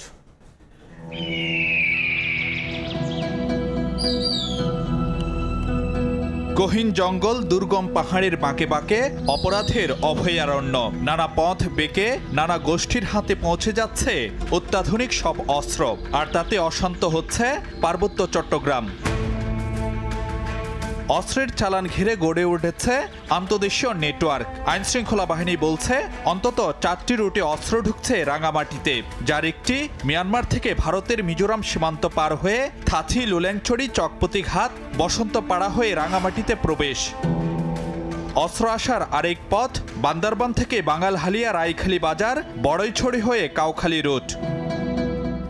গহীন জঙ্গল, দুর্গম পাহাড়ের বাঁকে বাঁকে অপরাধের অভয়ারণ্য। নানা পথ বেঁকে নানা গোষ্ঠীর হাতে পৌঁছে যাচ্ছে অত্যাধুনিক সব অস্ত্র, আর তাতে অশান্ত হচ্ছে পার্বত্য চট্টগ্রাম। অস্ত্রের চালান ঘিরে গড়ে উঠেছে আন্তদেশীয় নেটওয়ার্ক। আইনশৃঙ্খলা বাহিনী বলছে অন্তত 4টি রুটে অস্ত্র ঢুকছে রাঙামাটিতে, যার একটি মিয়ানমার থেকে ভারতের মিজোরাম সীমান্ত পার হয়ে থাথি, লুল্যাংচড়ি, চকপতি ঘাট, বসন্তপাড়া হয়ে রাঙামাটিতে প্রবেশ। অস্ত্র আসার আরেক পথ বান্দরবান থেকে বাঙালহালিয়া, রাইখালি বাজার, বড়ইছড়ি হয়ে কাউখালী রুট।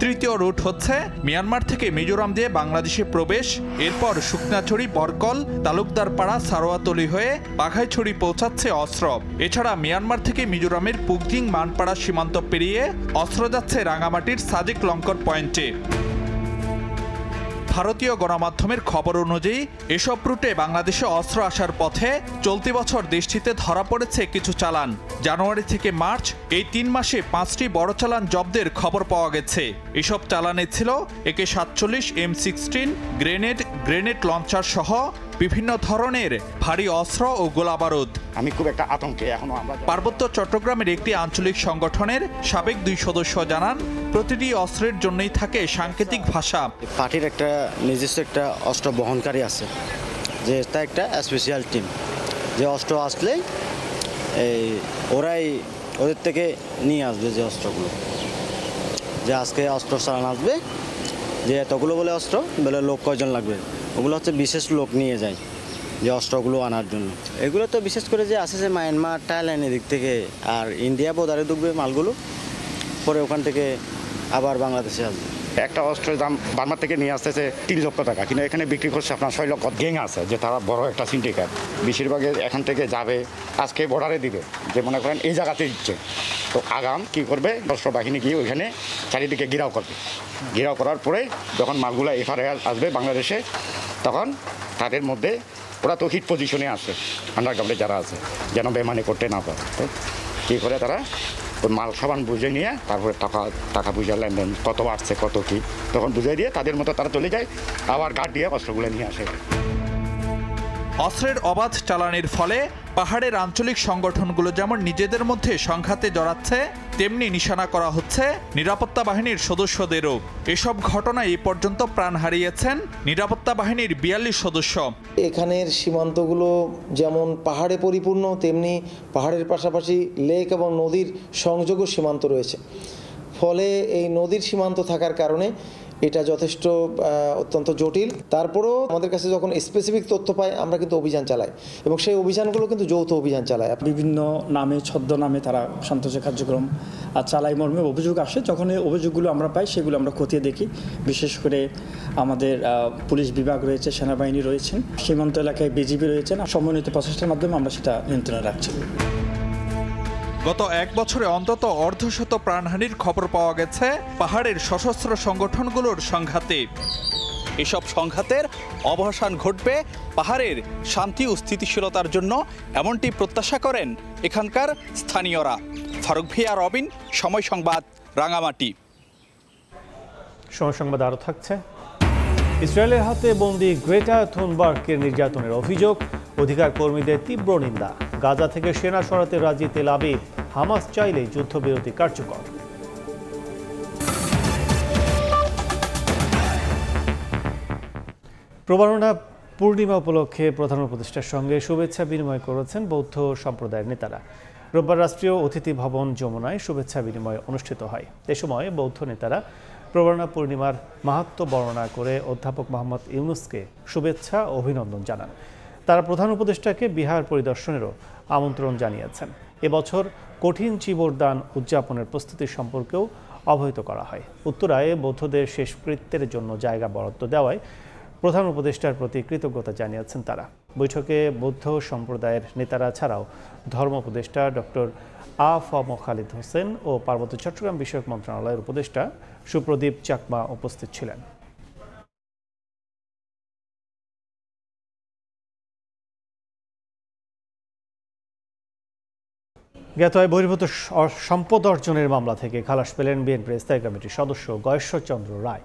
তৃতীয় রুট হচ্ছে মিয়ানমার থেকে মিজোরাম দিয়ে বাংলাদেশে প্রবেশ, এরপর শুকনাছড়ি, বরকল, তালুকদারপাড়া, সারোয়াতলি হয়ে বাঘাইছড়ি পৌঁছাচ্ছে অস্ত্র। এছাড়া মিয়ানমার থেকে মিজোরামের পুগদিং, মানপাড়া সীমান্ত পেরিয়ে অস্ত্র যাচ্ছে রাঙামাটির সাজেক লঙ্কর পয়েন্টে। ভারতীয় গণমাধ্যমের খবর অনুযায়ী এসব রুটে বাংলাদেশে অস্ত্র আসার পথে চলতি বছর দেশটিতে ধরা পড়েছে কিছু চালান। জানুয়ারি থেকে মার্চ এই 3 মাসে 5টি বড় চালান জব্দের খবর পাওয়া গেছে। এসব চালানে ছিল AK-47, M16, গ্রেনেড লঞ্চার সহ বিভিন্ন ধরনের ভারী অস্ত্র ও গোলাবারুদ। আমি খুব একটা আতঙ্কে এখনো। পার্বত্য চট্টগ্রামের একটি আঞ্চলিক সংগঠনের সাবেক 2 সদস্য জানান, প্রতিটি অস্ত্রের জন্যই থাকে সাংকেতিক ভাষা। পার্টির একটা নিজস্ব একটা অস্ত্র বহনকারী আছে, যে এটা একটা স্পেশাল টিম, যে অস্ত্র আসলে ওরাই ওদের থেকে নিয়ে আসবে যে অস্ত্রগুলো, যে আজকে অস্ত্র চালান আসবে, যে এতগুলো বলে অস্ত্র বলে লোক কয়জন লাগবে, ওগুলো হচ্ছে বিশেষ লোক নিয়ে যায় যে অস্ত্রগুলো আনার জন্য। এগুলো তো বিশেষ করে যে আসে যে মায়ানমার, থাইল্যান্ড এদিক থেকে, আর ইন্ডিয়া বোর্ডারে ঢুকবে মালগুলো, পরে ওখান থেকে আবার বাংলাদেশে আসবে। একটা অস্ত্রের দাম বার্মার থেকে নিয়ে আসতেছে 3 লক্ষ টাকা, কিন্তু এখানে বিক্রি করছে আপনার 6 লক্ষ। গ্যাং আছে যে তারা বড় একটা সিন্ডিকেট, বেশিরভাগ এখান থেকে যাবে, আজকে বর্ডারে দিবে, যে মনে করেন এই জায়গাতে দিচ্ছে, তো আগাম কি করবে, অস্ত্র বাহিনী গিয়ে ওইখানে চারিদিকে ঘেরাও করবে। ঘেরাও করার পরে যখন মালগুলা এফআরআই আসবে বাংলাদেশে, তখন তাদের মধ্যে ওরা তো হিট পজিশনে আসে, আন্ডারগ্রাউন্ডে যারা আছে, যেন বেমানি করতে না পারে। তো কী করে তারা ওই মাল সাবান বুঝে নিয়ে তারপরে টাকা বুঝে লেনদেন কত বাড়ছে কত কী, তখন বুঝিয়ে দিয়ে তাদের মতো তারা চলে যায়, আবার গার্ড দিয়ে অস্ত্রগুলো নিয়ে আসে। অস্ত্রের অবাধ চালানের ফলে পাহাড়ের আঞ্চলিক সংগঠনগুলো যেমন নিজেদের মধ্যে সংঘাতে জড়াচ্ছে, তেমনি নিশানা করা হচ্ছে নিরাপত্তা বাহিনীর সদস্যদেরও। এসব ঘটনায় এ পর্যন্ত প্রাণ হারিয়েছেন নিরাপত্তা বাহিনীর 42 সদস্য। এখানের সীমান্তগুলো যেমন পাহাড়ে পরিপূর্ণ, তেমনি পাহাড়ের পাশাপাশি লেক এবং নদীর সংযোগও সীমান্ত রয়েছে। ফলে এই নদীর সীমান্ত থাকার কারণে এটা যথেষ্ট অত্যন্ত জটিল। তারপরেও আমাদের কাছে যখন স্পেসিফিক তথ্য পাই, আমরা কিন্তু অভিযান চালাই, এবং সেই অভিযানগুলো কিন্তু যৌথ অভিযান চালায়। বিভিন্ন নামে, ছদ্মনামে তারা সন্ত্রাসী কার্যক্রম চালাই মর্মে অভিযোগ আসে। যখন এই অভিযোগগুলো আমরা পাই, সেগুলো আমরা খতিয়ে দেখি। বিশেষ করে আমাদের পুলিশ বিভাগ রয়েছে, সেনাবাহিনী রয়েছেন, সীমান্ত এলাকায় বিজিবি রয়েছেন, সমন্বিত প্রচেষ্টার মাধ্যমে আমরা সেটা নিয়ন্ত্রণে রাখছি। গত 1 বছরে অন্তত অর্ধশত প্রাণহানির খবর পাওয়া গেছে পাহাড়ের সশস্ত্র সংগঠনগুলোর সংঘাতে। এসব সংঘাতের অবসান ঘটবে পাহাড়ের শান্তি ও স্থিতিশীলতার জন্য, এমনটি প্রত্যাশা করেন এখানকার স্থানীয়রা। ফারুক ভিয়া, রবিন, সময় সংবাদ, রাঙামাটি। সময় সংবাদ আরও থাকছে। ইসরায়েলের হাতে বন্দী গ্রেটা থুনবার্গের নির্যাতনের অভিযোগ, অধিকার কর্মীদের তীব্র নিন্দা। গাজা থেকে সেনা সরাতে রাজি তেল আবিব, হামাস চাইলে যুদ্ধবিরতি কার্যকর। প্রবারণা পূর্ণিমা উপলক্ষে প্রধান উপদেষ্টার সঙ্গে শুভেচ্ছা বিনিময় করেছেন বৌদ্ধ সম্প্রদায়ের নেতারা। রোববার রাষ্ট্রীয় অতিথি ভবন যমুনায় শুভেচ্ছা বিনিময় অনুষ্ঠিত হয়। এ সময় বৌদ্ধ নেতারা প্রবারণা পূর্ণিমার মাহাত্ম্য বর্ণনা করে অধ্যাপক মোহাম্মদ ইউনুসকে শুভেচ্ছা ও অভিনন্দন জানান। তারা প্রধান উপদেষ্টাকে বিহার পরিদর্শনেরও আমন্ত্রণ জানিয়েছেন। এবছর কঠিন চিবরদান উদযাপনের প্রস্তুতি সম্পর্কেও অবহিত করা হয়। উত্তরায় বৌদ্ধদের শেষকৃত্যের জন্য জায়গা বরাদ্দ দেওয়ায় প্রধান উপদেষ্টার প্রতি কৃতজ্ঞতা জানিয়েছেন তারা। বৈঠকে বৌদ্ধ সম্প্রদায়ের নেতারা ছাড়াও ধর্ম উপদেষ্টা ডক্টর আ.ফ.ম. খালিদ হোসেন ও পার্বত্য চট্টগ্রাম বিষয়ক মন্ত্রণালয়ের উপদেষ্টা সুপ্রদীপ চাকমা উপস্থিত ছিলেন। জ্ঞাত আয় বহির্ভূত সম্পদ অর্জনের মামলা থেকে খালাস পেলেন বিএনপির স্থায়ী কমিটির সদস্য গয়েশ্বরচন্দ্র রায়।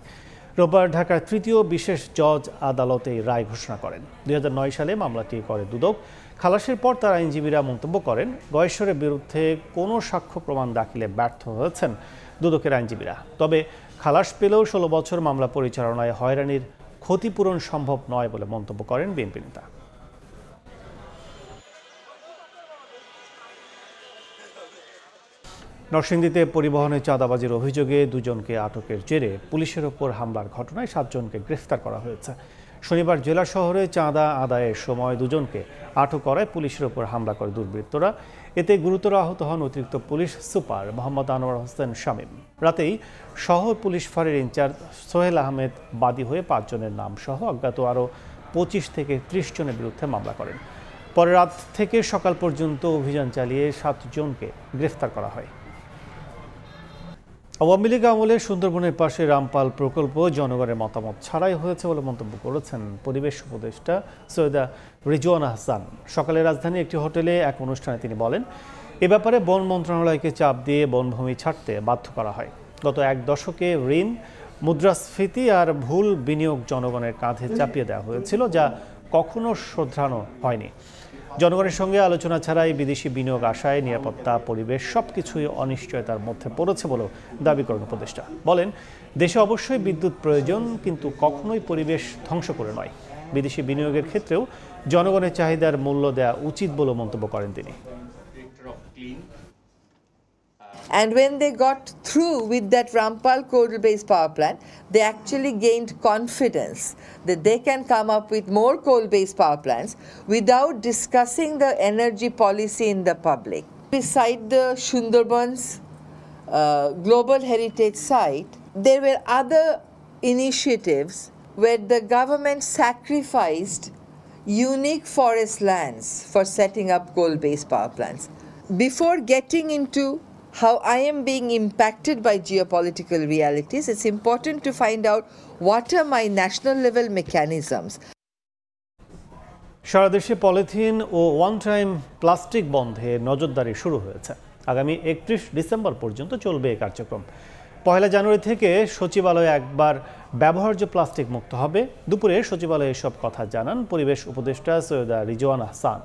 রোববার ঢাকার তৃতীয় বিশেষ জজ আদালতে এই রায় ঘোষণা করেন। 2009 সালে মামলাটি করে দুদক। খালাসের পর তার আইনজীবীরা মন্তব্য করেন, গয়েশ্বরের বিরুদ্ধে কোনো সাক্ষ্য প্রমাণ দাখিলে ব্যর্থ হয়েছেন দুদকের আইনজীবীরা। তবে খালাস পেলেও 16 বছর মামলা পরিচালনায় হয়রানির ক্ষতিপূরণ সম্ভব নয় বলে মন্তব্য করেন বিএনপি নেতা। নরসিংদীতে পরিবহনে চাঁদাবাজির অভিযোগে দুজনকে আটকের জেরে পুলিশের ওপর হামলার ঘটনায় 7 জনকে গ্রেফতার করা হয়েছে। শনিবার জেলা শহরে চাঁদা আদায়ের সময় দুজনকে আটক করায় পুলিশের ওপর হামলা করে দুর্বৃত্তরা। এতে গুরুতর আহত হন অতিরিক্ত পুলিশ সুপার মোহাম্মদ আনোয়ার হোসেন শামীম। রাতেই শহর পুলিশ ফাঁড়ির ইনচার্জ সোহেল আহমেদ বাদী হয়ে 5 জনের নাম সহ অজ্ঞাত আরও 25 থেকে 30 জনের বিরুদ্ধে মামলা করেন। পরে রাত থেকে সকাল পর্যন্ত অভিযান চালিয়ে 7 জনকে গ্রেফতার করা হয়। আওয়ামী লীগ আমলে সুন্দরবনের পাশে রামপাল প্রকল্প জনগণের মতামত ছাড়াই হয়েছে বলে মন্তব্য করেছেন পরিবেশ উপদেষ্টা সৈয়দা রিজওয়ানা হাসান। সকালে রাজধানীর একটি হোটেলে এক অনুষ্ঠানে তিনি বলেন, এ ব্যাপারে বন মন্ত্রণালয়কে চাপ দিয়ে বনভূমি ছাড়তে বাধ্য করা হয়। গত 1 দশকে ঋণ, মুদ্রাস্ফীতি আর ভুল বিনিয়োগ জনগণের কাঁধে চাপিয়ে দেওয়া হয়েছিল, যা কখনো শোধরানো হয়নি। জনগণের সঙ্গে আলোচনা ছাড়াই বিদেশি বিনিয়োগ আশায় নিরাপত্তা, পরিবেশ সবকিছুই অনিশ্চয়তার মধ্যে পড়েছে বলেও দাবি করেন উপদেষ্টা। বলেন, দেশে অবশ্যই বিদ্যুৎ প্রয়োজন, কিন্তু কখনোই পরিবেশ ধ্বংস করে নয়। বিদেশি বিনিয়োগের ক্ষেত্রেও জনগণের চাহিদার মূল্য দেওয়া উচিত বলেও মন্তব্য করেন তিনি। And when they got through with that Rampal coal-based power plant, they actually gained confidence that they can come up with more coal-based power plants without discussing the energy policy in the public. Beside the Sundarbans Global Heritage Site, there were other initiatives where the government sacrificed unique forest lands for setting up coal-based power plants. Before getting into how I am being impacted by geopolitical realities, it's important to find out what are my national level mechanisms. সারা দেশে polythene ও one time plastic বন্ধে নজরদারি শুরু হয়েছে। আগামী 31 December পর্যন্ত চলবে এই কার্যক্রম। 1 জানুয়ারি থেকে সচিবালয়ে একবার ব্যবহার্য প্লাস্টিক মুক্ত হবে। দুপুরে সচিবালয়ে এসব কথা জানান পরিবেশ উপদেষ্টা Syeda Rizwana Hasan.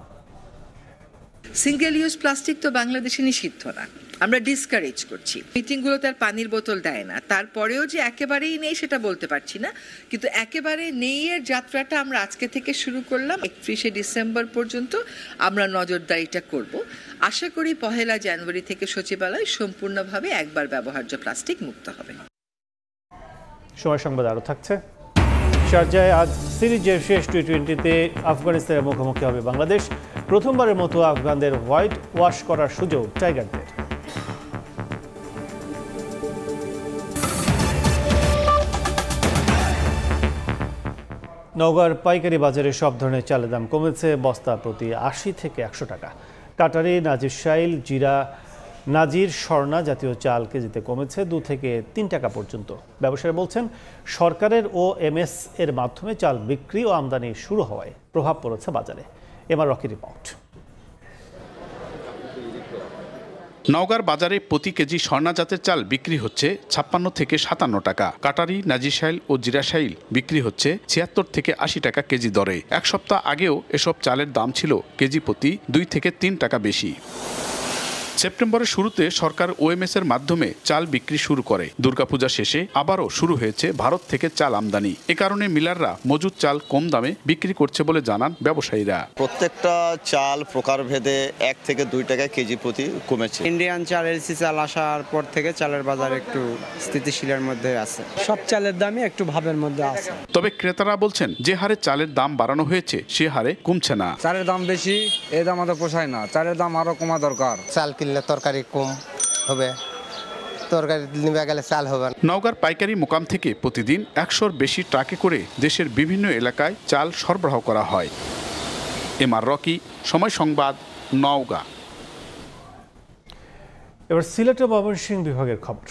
Single use plastic তো বাংলাদেশে নিষিদ্ধ না, আমরা ডিসকারেজ করছি। মিটিংগুলোতে আর পানির বোতল দেয় না, তারপরেও যে একেবারেই নেই সেটা বলতে পারছি না, কিন্তু একেবারে নেই এর যাত্রাটা আমরা আজকে থেকে শুরু করলাম। 31 ডিসেম্বর পর্যন্ত আমরা নজরদারিটা করব। আশা করি 1 জানুয়ারি থেকে সচিবালয় সম্পূর্ণভাবে একবার ব্যবহার্য প্লাস্টিক মুক্ত হবে। সময় সংবাদ আরও থাকছে। শারজায় আজ সিরিজের শেষ টি-20তে আফগানিস্তানের মুখোমুখি হবে বাংলাদেশ। প্রথমবারের মতো আফগানদের হোয়াইট ওয়াশ করার সুযোগ টাইগারদের। নওগাঁর পাইকারি বাজারে সব ধরনের চালের দাম কমেছে। বস্তা প্রতি 80 থেকে 100 টাকা। কাটারি, নাজির শাইল, জিরা, নাজির, স্বর্ণা জাতীয় চাল কেজিতে কমেছে 2 থেকে 3 টাকা পর্যন্ত। ব্যবসায়ী বলছেন, সরকারের OMS এর মাধ্যমে চাল বিক্রি ও আমদানি শুরু হওয়ায় প্রভাব পড়েছে বাজারে। এবার রকি রিপোর্ট। নওগাঁর বাজারে প্রতি কেজি স্বর্ণা জাতের চাল বিক্রি হচ্ছে 56 থেকে 57 টাকা। কাটারি, নাজিরশাইল ও জিরাশাইল বিক্রি হচ্ছে 76 থেকে 80 টাকা কেজি দরে। 1 সপ্তাহ আগেও এসব চালের দাম ছিল কেজি প্রতি 2 থেকে 3 টাকা বেশি। সেপ্টেম্বরের শুরুতে সরকার OMS এর মাধ্যমে চাল বিক্রি শুরু করে। দুর্গাপূজা শেষে আবারও শুরু হয়েছে ভারত থেকে চাল আমদানি। এ কারণে মিলাররা মজুদ চাল কম দামে বিক্রি করছে বলে জানান ব্যবসায়ীরা। প্রত্যেকটা চাল প্রকারভেদে 1 থেকে 2 টাকা কেজি প্রতি কমেছে। ইন্ডিয়ান চাল, এলসি চাল আসার পর থেকে চালের বাজার একটু স্থিতিশীলের মধ্যে আছে। সব চালের দামই একটু ভাবের মধ্যে আছে। তবে ক্রেতারা বলছেন, যে হারে চালের দাম বাড়ানো হয়েছে সে হারে কমছে না। চালের দাম বেশি, এই দাম আমাদের পোষায় না। চালের দাম আরো কমা দরকার। চাল তরকারি কম হবে, তরকারি নিবে গেলে চাল হবে। নওগাঁর পাইকারি মোকাম থেকে প্রতিদিন 100-র বেশি ট্রাকে করে দেশের বিভিন্ন এলাকায় চাল সরবরাহ করা হয়। এমআর রকি, সময় সংবাদ, নওগাঁ। এবার সিলেট ও ময়মনসিংহ বিভাগের খবর।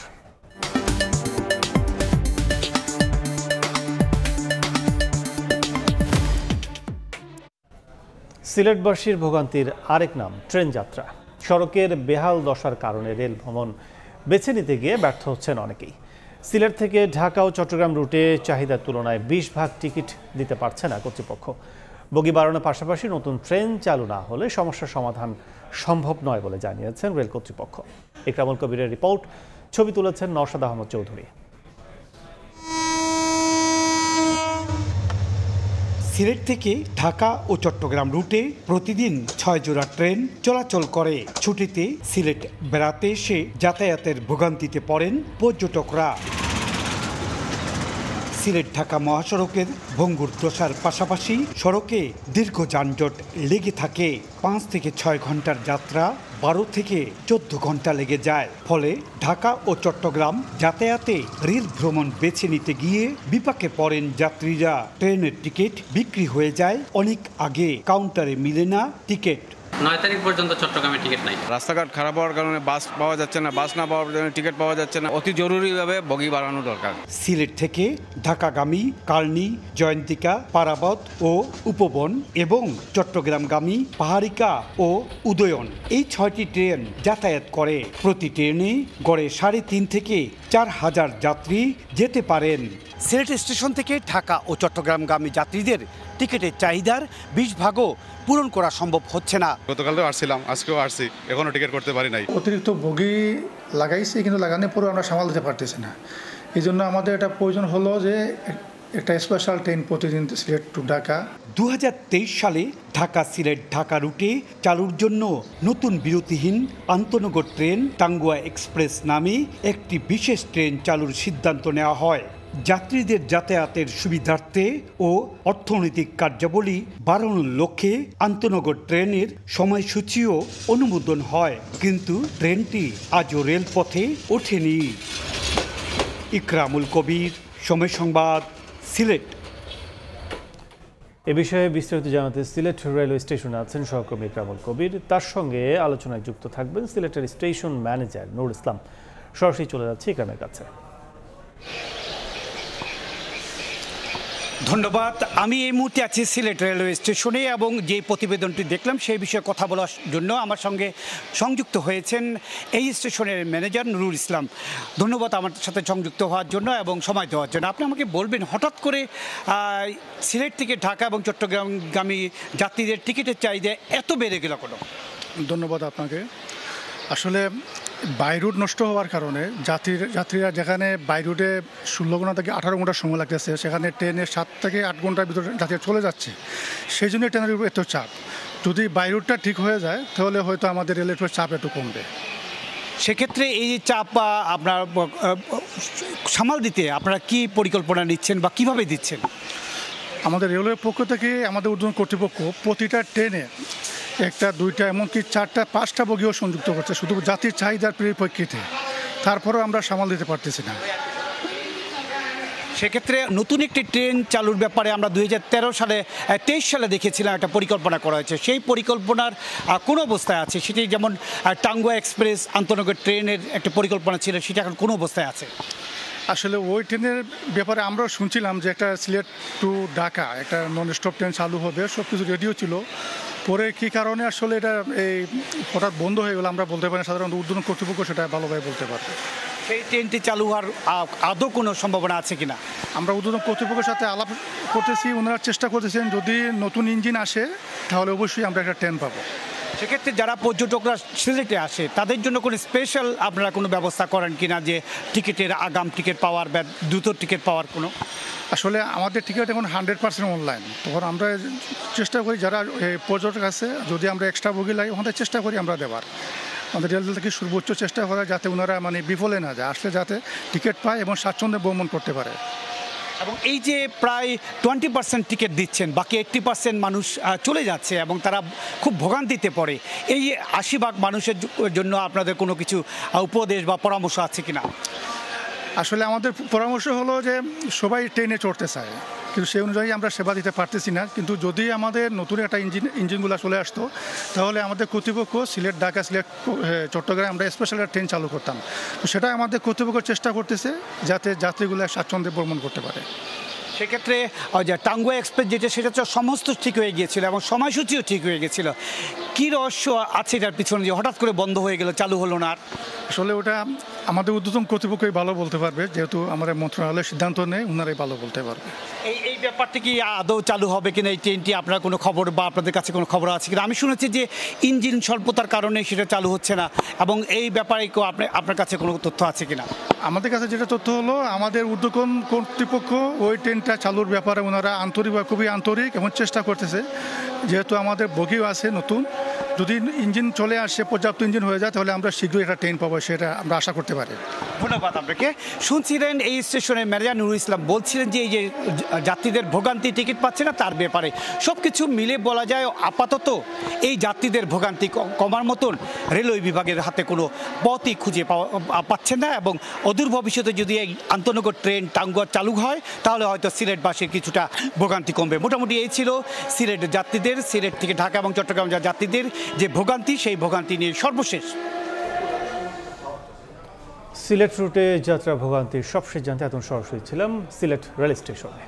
সিলেটবাসীর ভোগান্তির আরেক নাম ট্রেন যাত্রা। সড়কের বেহাল দশার কারণে রেল ভ্রমণ বেছে নিতে গিয়ে ব্যর্থ হচ্ছেন অনেকেই। সিলেট থেকে ঢাকা ও চট্টগ্রাম রুটে চাহিদার তুলনায় 20 ভাগ টিকিট দিতে পারছে না কর্তৃপক্ষ। বগি বাড়ানোর পাশাপাশি নতুন ট্রেন চালু না হলে সমস্যার সমাধান সম্ভব নয় বলে জানিয়েছেন রেল কর্তৃপক্ষ। ইকরামুল কবিরের রিপোর্ট, ছবি তুলেছেন নওশাদ আহমদ চৌধুরী। সিলেট থেকে ঢাকা ও চট্টগ্রাম রুটে প্রতিদিন 6 জোড়া ট্রেন চলাচল করে। ছুটিতে সিলেট বেড়াতে এসে যাতায়াতের ভোগান্তিতে পড়েন পর্যটকরা। সিলেট ঢাকা মহাসড়কের ভঙ্গুর দশার পাশাপাশি সড়কে দীর্ঘ যানজট লেগে থাকে। 5 থেকে 6 ঘন্টার যাত্রা 12 থেকে 14 ঘন্টা লেগে যায়। ফলে ঢাকা ও চট্টগ্রাম যাতায়াতে রেল ভ্রমণ বেছে নিতে গিয়ে বিপাকে পড়েন যাত্রীরা। ট্রেনের টিকিট বিক্রি হয়ে যায় অনেক আগে, কাউন্টারে মিলে না টিকিট। 9 তারিখ পর্যন্ত চট্টগ্রামে টিকিট নাই। রাস্তাঘাট খারাপ হওয়ার কারণে বাস পাওয়া যাচ্ছে না, বাস না পাওয়ার কারণে টিকিট পাওয়া যাচ্ছে না। অতি জরুরিভাবে বগি বাড়ানো দরকার। সিলেট থেকে ঢাকাগামী কালনী, জয়ন্তিকা, পারাবত ও উপবন এবং চট্টগ্রামগামী পাহাড়িকা ও উদয়ন এই 6টি ট্রেন যাতায়াত করে। প্রতি ট্রেনে গড়ে 3.5 থেকে 4 হাজার যাত্রী যেতে পারেন। সিলেট স্টেশন থেকে ঢাকা ও চট্টগ্রামগামী যাত্রীদের টিকিটের চাহিদার 20 ভাগও পূরণ করা সম্ভব হচ্ছে না। গতকালও আসছিলাম, আজকেও আসছি, এখনো টিকিট করতে পারি নাই। অতিরিক্ত বগি লাগাইছি, কিন্তু লাগানোর পরেও আমরা সামাল দিতে পারতেছি না। এই জন্য আমাদের এটা প্রয়োজন হলো যে একটা স্পেশাল ট্রেন প্রতিদিন সিলেট টু ঢাকা। 2023 সালে ঢাকা সিলেট ঢাকা রুটে চালুর জন্য নতুন বিরতিহীন আন্তনগর ট্রেন টাঙ্গুয়া এক্সপ্রেস নামে একটি বিশেষ ট্রেন চালুর সিদ্ধান্ত নেওয়া হয়। যাত্রীদের যাতায়াতের সুবিধার্থে ও অর্থনৈতিক কার্যাবলী বাড়ানোর লক্ষ্যে আন্তনগর ট্রেনের সময়সূচিও অনুমোদন হয়, কিন্তু ট্রেনটি আজও রেলপথে ওঠেনি। ইকরামুল কবির, সময় সংবাদ, সিলেট। এ বিষয়ে বিস্তারিত জানাতে সিলেট রেলওয়ে স্টেশনে আছেন সহকর্মী ইকরামুল কবির। তার সঙ্গে আলোচনায় যুক্ত থাকবেন সিলেটের স্টেশন ম্যানেজার নুরুল ইসলাম। সরাসরি চলে যাচ্ছে ইকরামের কাছে। ধন্যবাদ। আমি এই মুহূর্তে আছি সিলেট রেলওয়ে স্টেশনে এবং যে প্রতিবেদনটি দেখলাম সেই বিষয়ে কথা বলার জন্য আমার সঙ্গে সংযুক্ত হয়েছেন এই স্টেশনের ম্যানেজার নুরুল ইসলাম। ধন্যবাদ আমার সাথে সংযুক্ত হওয়ার জন্য এবং সময় দেওয়ার জন্য। আপনি আমাকে বলবেন, হঠাৎ করে সিলেট থেকে ঢাকা এবং চট্টগ্রামগামী যাত্রীদের টিকিটের চাহিদা এত বেড়ে গেল কেন? ধন্যবাদ আপনাকে। আসলে বাই রুট নষ্ট হওয়ার কারণে যাত্রীরা যেখানে বাই রুটে 16 ঘন্টা থেকে 18 ঘন্টা সময় লাগতেছে, সেখানে ট্রেনে 7 থেকে 8 ঘন্টার ভিতরে যাত্রীরা চলে যাচ্ছে। সেই জন্য ট্রেনের উপর এত চাপ। যদি বাই রুটটা ঠিক হয়ে যায় তাহলে হয়তো আমাদের রেলের উপর চাপ একটু কমবে। সেক্ষেত্রে এই যে চাপ আপনার সামাল দিতে আপনারা কি পরিকল্পনা নিচ্ছেন বা কিভাবে দিচ্ছেন? আমাদের রেলওয়ের পক্ষ থেকে আমাদের ঊর্ধ্বতন কর্তৃপক্ষ প্রতিটা ট্রেনে 1টা 2টা এমনকি 4টা 5টা বগিও সংযুক্ত করছে, শুধু জাতির চাহিদার পরিপ্রেক্ষিতে। তারপরেও আমরা সামাল দিতে পারতেছি না। সেক্ষেত্রে নতুন একটি ট্রেন চালুর ব্যাপারে আমরা 2023 সালে দেখেছিলাম একটা পরিকল্পনা করা হয়েছে। সেই পরিকল্পনার কোন অবস্থায় আছে? সেটি যেমন টাঙ্গুয়া এক্সপ্রেস আন্তনগর ট্রেনের একটা পরিকল্পনা ছিল, সেটা এখন কোন অবস্থায় আছে? আসলে ওই ট্রেনের ব্যাপারে আমরাও শুনছিলাম যে একটা সিলেট টু ঢাকা একটা নন স্টপ ট্রেন চালু হবে, সব কিছু রেডিও ছিল। পরে কী কারণে আসলে এটা এই হঠাৎ বন্ধ হয়ে গেল আমরা বলতে পারি না, সাধারণত ঊর্ধ্বতন কর্তৃপক্ষ সেটা ভালোভাবে বলতে পারবে। সেই ট্রেনটি চালু হওয়ার আদৌ কোনো সম্ভাবনা আছে কিনা? আমরা ঊর্ধ্বতন কর্তৃপক্ষের সাথে আলাপ করতেছি, ওনারা চেষ্টা করতেছেন যদি নতুন ইঞ্জিন আসে তাহলে অবশ্যই আমরা একটা ট্রেন পাবো। সেক্ষেত্রে যারা পর্যটকরা সিলেটে আসে তাদের জন্য কোনো স্পেশাল আপনারা কোনো ব্যবস্থা করেন কিনা, যে টিকিটের আগাম টিকিট পাওয়ার বা দ্রুত টিকিট পাওয়ার কোনো? আসলে আমাদের টিকিট এখন 100% অনলাইন। তখন আমরা চেষ্টা করি যারা পর্যটক আছে, যদি আমরা এক্সট্রা বগি লাগে ওখানে চেষ্টা করি আমরা দেওয়ার। আমাদের রেল থেকে সর্বোচ্চ চেষ্টা করা যাতে ওনারা বিফলে না যায়, আসলে যাতে টিকিট পায় এবং স্বাচ্ছন্দ্যে ভ্রমণ করতে পারে। এবং এই যে প্রায় 20% টিকিট দিচ্ছেন, বাকি 80% মানুষ চলে যাচ্ছে এবং তারা খুব ভোগান্তিতে পড়ে, এই 80% মানুষের জন্য আপনাদের কোনো কিছু উপদেশ বা পরামর্শ আছে কিনা? আসলে আমাদের পরামর্শ হলো যে সবাই ট্রেনে চড়তে চায়, কিন্তু সেই অনুযায়ী আমরা সেবা দিতে পারতেছি না। কিন্তু যদি আমাদের নতুন একটা ইঞ্জিনগুলো চলে আসতো তাহলে আমাদের কর্তৃপক্ষ সিলেট ঢাকা সিলেট চট্টগ্রামে আমরা স্পেশাল একটা ট্রেন চালু করতাম। তো সেটা আমাদের কর্তৃপক্ষ চেষ্টা করতেছে যাতে যাত্রীগুলো স্বাচ্ছন্দ্যে ভ্রমণ করতে পারে। সেক্ষেত্রে যে টাঙ্গুয়া এক্সপ্রেস যেটা, সেটা তো সমস্ত ঠিক হয়ে গিয়েছিল এবং সময়সূচিও ঠিক হয়ে গেছিল। কী রহস্য আছে এটার পিছনে যে হঠাৎ করে বন্ধ হয়ে গেল, চালু হলো না? আসলে ওটা আমাদের ঊর্ধ্বতন কর্তৃপক্ষই ভালো বলতে পারবে, যেহেতু আমাদের মন্ত্রণালয়ের সিদ্ধান্ত নেই, ওনারাই ভালো বলতে পারবে। এই ব্যাপারটি কি আদৌ চালু হবে কিনা এই ট্রেনটি, আপনার কোনো খবর বা আপনাদের কাছে কোনো খবর আছে কিনা? আমি শুনেছি যে ইঞ্জিন স্বল্পতার কারণে সেটা চালু হচ্ছে না, এবং এই ব্যাপারে আপনার কাছে কোনো তথ্য আছে কিনা? আমাদের কাছে যেটা তথ্য হলো, আমাদের ঊর্ধ্বতন কর্তৃপক্ষ ওই ট্রেনটা চালুর ব্যাপারে ওনারা খুবই আন্তরিক এবং চেষ্টা করতেছে। যেহেতু আমাদের বগিও আছে নতুন, যদি ইঞ্জিন চলে আসে, পর্যাপ্ত ইঞ্জিন হয়ে যায়, তাহলে আমরা শীঘ্রই একটা ট্রেন পাবো, সেটা আমরা আশা করতে পারি। ধন্যবাদ আপনাকে। শুনছিলেন এই স্টেশনের ম্যানেজার নুরুল ইসলাম বলছিলেন যে এই যে যাত্রীদের ভোগান্তি টিকিট পাচ্ছে না তার ব্যাপারে সব কিছু মিলে বলা যায় আপাতত এই যাত্রীদের ভোগান্তি কমার মতন রেলওয়ে বিভাগের হাতে কোনো পথই খুঁজে পাচ্ছে না, এবং অদূর ভবিষ্যতে যদি এই আন্তনগর ট্রেন টাঙ্গুয়া চালু হয় তাহলে হয়তো সিলেটবাসীর কিছুটা ভোগান্তি কমবে। মোটামুটি এই ছিল সিলেটের যাত্রীদের, সিলেট থেকে ঢাকা এবং চট্টগ্রাম যাত্রীদের যে ভোগান্তি, সেই ভোগান্তি নিয়ে সর্বশেষ। সিলেট রুটে যাত্রা ভোগান্তির সবশেষ জানতে এত সরাসরি ছিলাম সিলেট রেল স্টেশনে।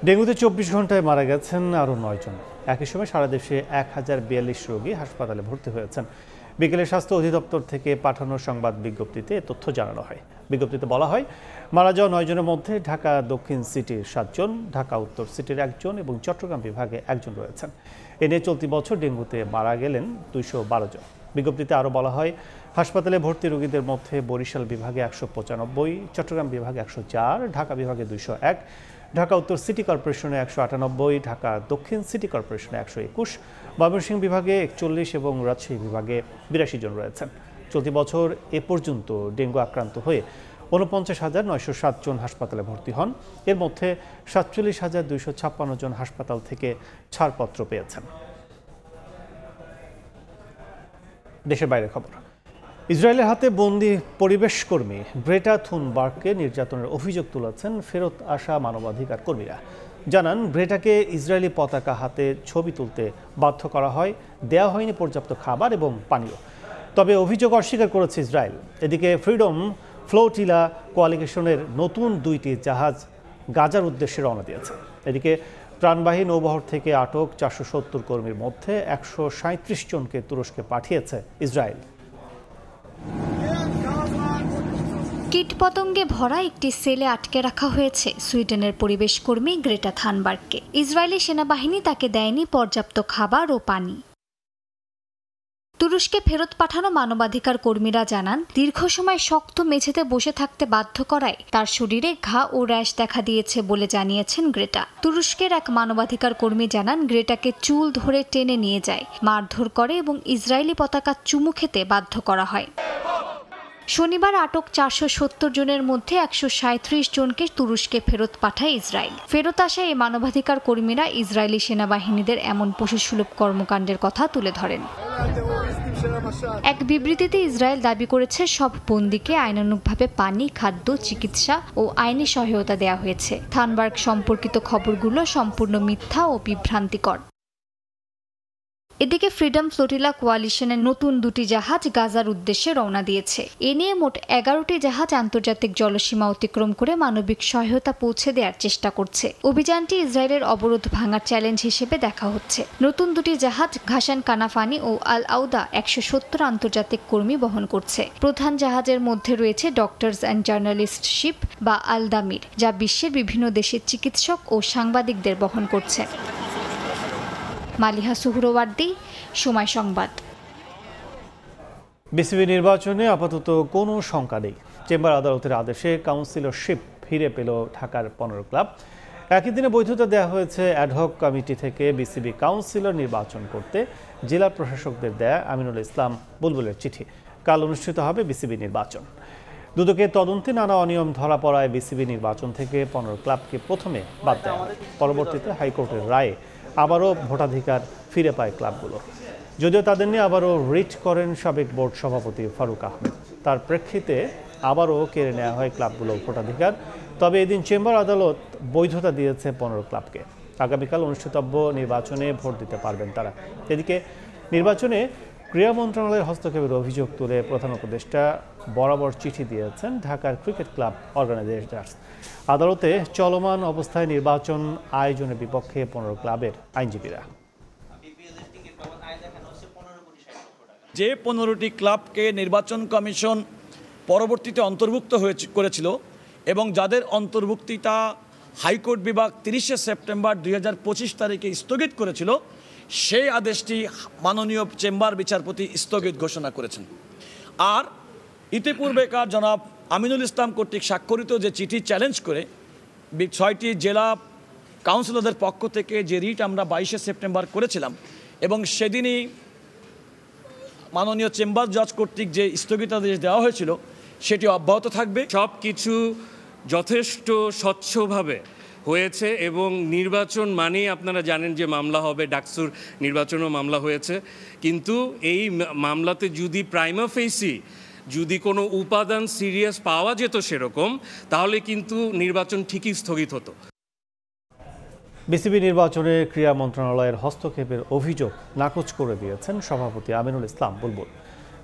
ডেঙ্গুতে 24 ঘন্টায় মারা গেছেন আরও 9 জন। একই সময় সারা দেশে 1042 রোগী হাসপাতালে ভর্তি হয়েছেন। বিকেলে স্বাস্থ্য অধিদপ্তর থেকে পাঠানো সংবাদ বিজ্ঞপ্তিতে তথ্য জানানো হয়। বিজ্ঞপ্তিতে বলা হয়, মারা যাওয়া 9 জনের মধ্যে ঢাকা দক্ষিণ সিটির 7 জন, ঢাকা উত্তর সিটির 1 জন এবং চট্টগ্রাম বিভাগে 1 জন রয়েছেন। এ নিয়ে চলতি বছর ডেঙ্গুতে মারা গেলেন 212 জন। বিজ্ঞপ্তিতে আরও বলা হয়, হাসপাতালে ভর্তি রোগীদের মধ্যে বরিশাল বিভাগে 195, চট্টগ্রাম বিভাগে 104, ঢাকা বিভাগে 201, ঢাকা উত্তর সিটি কর্পোরেশনে 198, ঢাকা দক্ষিণ সিটি কর্পোরেশনে 121, ময়মনসিংহ বিভাগে 41 এবং রাজশাহী বিভাগে 82 জন রয়েছেন। চলতি বছর এ পর্যন্ত ডেঙ্গু আক্রান্ত হয়ে 49,907 জন হাসপাতালে ভর্তি হন। এর মধ্যে 47,256 জন হাসপাতাল থেকে ছাড়পত্র পেয়েছেন। দেশের বাইরের খবর। ইসরায়েলের হাতে বন্দী পরিবেশ কর্মী গ্রেটা থুনবার্গকে নির্যাতনের অভিযোগ তুলেছেন ফেরত আসা মানবাধিকার কর্মীরা। জানান, গ্রেটাকে ইসরায়েলি পতাকা হাতে ছবি তুলতে বাধ্য করা হয়, দেওয়া হয়নি পর্যাপ্ত খাবার এবং পানীয়। তবে অভিযোগ অস্বীকার করেছে ইসরায়েল। এদিকে ফ্রিডম ফ্লোটিলা কোয়ালিশনের নতুন 2টি জাহাজ গাজার উদ্দেশ্যে রওনা দিয়েছে। এদিকে প্রাণবাহী নৌবহর থেকে আটক 470 কর্মীর মধ্যে 137 জনকে তুরস্কে পাঠিয়েছে ইসরায়েল। কীটপতঙ্গে ভরা একটি সেলে আটকে রাখা হয়েছে সুইডেনের পরিবেশ কর্মী গ্রেটা থানবার্গকে। ইসরায়েলি সেনাবাহিনী তাকে দেয়নি পর্যাপ্ত খাবার ও পানি। তুরস্কে ফেরত পাঠানো মানবাধিকার কর্মীরা জানান, দীর্ঘ সময় শক্ত মেঝেতে বসে থাকতে বাধ্য করায় তার শরীরে ঘা ও র্যাশ দেখা দিয়েছে বলে জানিয়েছেন গ্রেটা। তুরস্কের এক মানবাধিকার কর্মী জানান, গ্রেটাকে চুল ধরে টেনে নিয়ে যায়, মারধর করে এবং ইসরায়েলি পতাকা চুমু খেতে বাধ্য করা হয়। শনিবার আটক 470 জনের মধ্যে 137 জনকে তুরস্কে ফেরত পাঠায় ইসরায়েল। ফেরত আসা এই মানবাধিকার কর্মীরা ইসরায়েলি সেনাবাহিনীদের এমন পশুসুলভ কর্মকাণ্ডের কথা তুলে ধরেন। এক বিবৃতিতে ইসরায়েল দাবি করেছে, সব বন্দীকে আইনানুগভাবে পানি, খাদ্য, চিকিৎসা ও আইনি সহায়তা দেওয়া হয়েছে। থানবার্গ সম্পর্কিত খবরগুলো সম্পূর্ণ মিথ্যা ও বিভ্রান্তিকর। এদিকে ফ্রিডম ফ্লোটিলা কোয়ালিশনের নতুন 2টি জাহাজ গাজার উদ্দেশ্যে রওনা দিয়েছে। এ নিয়ে মোট 11টি জাহাজ আন্তর্জাতিক জলসীমা অতিক্রম করে মানবিক সহায়তা পৌঁছে দেওয়ার চেষ্টা করছে। অভিযানটি ইসরায়েলের অবরোধ ভাঙার চ্যালেঞ্জ হিসেবে দেখা হচ্ছে। নতুন 2টি জাহাজ ঘাসান কানাফানি ও আল আউদা 170 আন্তর্জাতিক কর্মী বহন করছে। প্রধান জাহাজের মধ্যে রয়েছে ডক্টরস অ্যান্ড জার্নালিস্ট শিপ বা আল-দামির, যা বিশ্বের বিভিন্ন দেশের চিকিৎসক ও সাংবাদিকদের বহন করছে। মালিহা সুহরওয়ার্দী, সময় সংবাদ। বিসিবি নির্বাচনে আপাতত কোনো শঙ্কা নেই। চেম্বার আদালতের আদেশে কাউন্সিলরশিপ ফিরে পেল ঢাকার 15 ক্লাব। একই দিনে বৈধতা দেওয়া হয়েছে অ্যাডহক কমিটি থেকে বিসিবি কাউন্সিলর নির্বাচন করতে জেলা প্রশাসকদের দেয়া আমিনুল ইসলাম বুলবুলের চিঠি। কাল অনুষ্ঠিত হবে বিসিবি নির্বাচন। দুদকের তদন্তে নানা অনিয়ম ধরা পড়ায় বিসিবি নির্বাচন থেকে 15 ক্লাবকে প্রথমে বাদ দেওয়া হয়। পরবর্তীতে হাইকোর্টের রায়ে আবারও ভোটাধিকার ফিরে পায় ক্লাবগুলো। যদিও তাদের নিয়ে আবারও রিট করেন সাবেক বোর্ড সভাপতি ফারুক আহমেদ। তার প্রেক্ষিতে আবারও কেড়ে নেওয়া হয় ক্লাবগুলোর ভোটাধিকার। তবে এদিন চেম্বার আদালত বৈধতা দিয়েছে 15 ক্লাবকে। আগামীকাল অনুষ্ঠিতব্য নির্বাচনে ভোট দিতে পারবেন তারা। এদিকে নির্বাচনে ক্রীড়া মন্ত্রণালয়ের হস্তক্ষেপের অভিযোগ তুলে প্রধান উপদেষ্টা বরাবর চিঠি দিয়েছেন ঢাকার ক্রিকেট ক্লাব অর্গানাইজেশনস। আদালতে চলমান অবস্থায় নির্বাচন আয়োজনের বিপক্ষে 15 ক্লাবের আইনজীবীরা। যে 15টি ক্লাবকে নির্বাচন কমিশন পরবর্তীতে অন্তর্ভুক্ত করেছিল এবং যাদের অন্তর্ভুক্তিটা হাইকোর্ট বিভাগ 30শে সেপ্টেম্বর 2025 তারিখে স্থগিত করেছিল, সেই আদেশটি মাননীয় চেম্বার বিচারপতি স্থগিত ঘোষণা করেছেন। আর ইতিপূর্বেকার জনাব আমিনুল ইসলাম কর্তৃক স্বাক্ষরিত যে চিঠি চ্যালেঞ্জ করে 6টি জেলা কাউন্সিলরদের পক্ষ থেকে যে রিট আমরা 22শে সেপ্টেম্বর করেছিলাম এবং সেদিনই মাননীয় চেম্বার জজ কর্তৃক যে স্থগিতাদেশ দেওয়া হয়েছিল সেটি অব্যাহত থাকবে। সব কিছু যথেষ্ট স্বচ্ছভাবে হয়েছে এবং নির্বাচন মানেই আপনারা জানেন যে মামলা হবে, ডাকসুর নির্বাচনও মামলা হয়েছে, কিন্তু এই মামলাতে যদি প্রাইমা ফেসি যদি কোনো উপাদান সিরিয়াস পাওয়া যেত সেরকম, তাহলে কিন্তু নির্বাচন ঠিকই স্থগিত হতো। বিসিবি নির্বাচনে ক্রীড়া মন্ত্রণালয়ের হস্তক্ষেপের অভিযোগ নাকচ করে দিয়েছেন সভাপতি আমিনুল ইসলাম বুলবুল।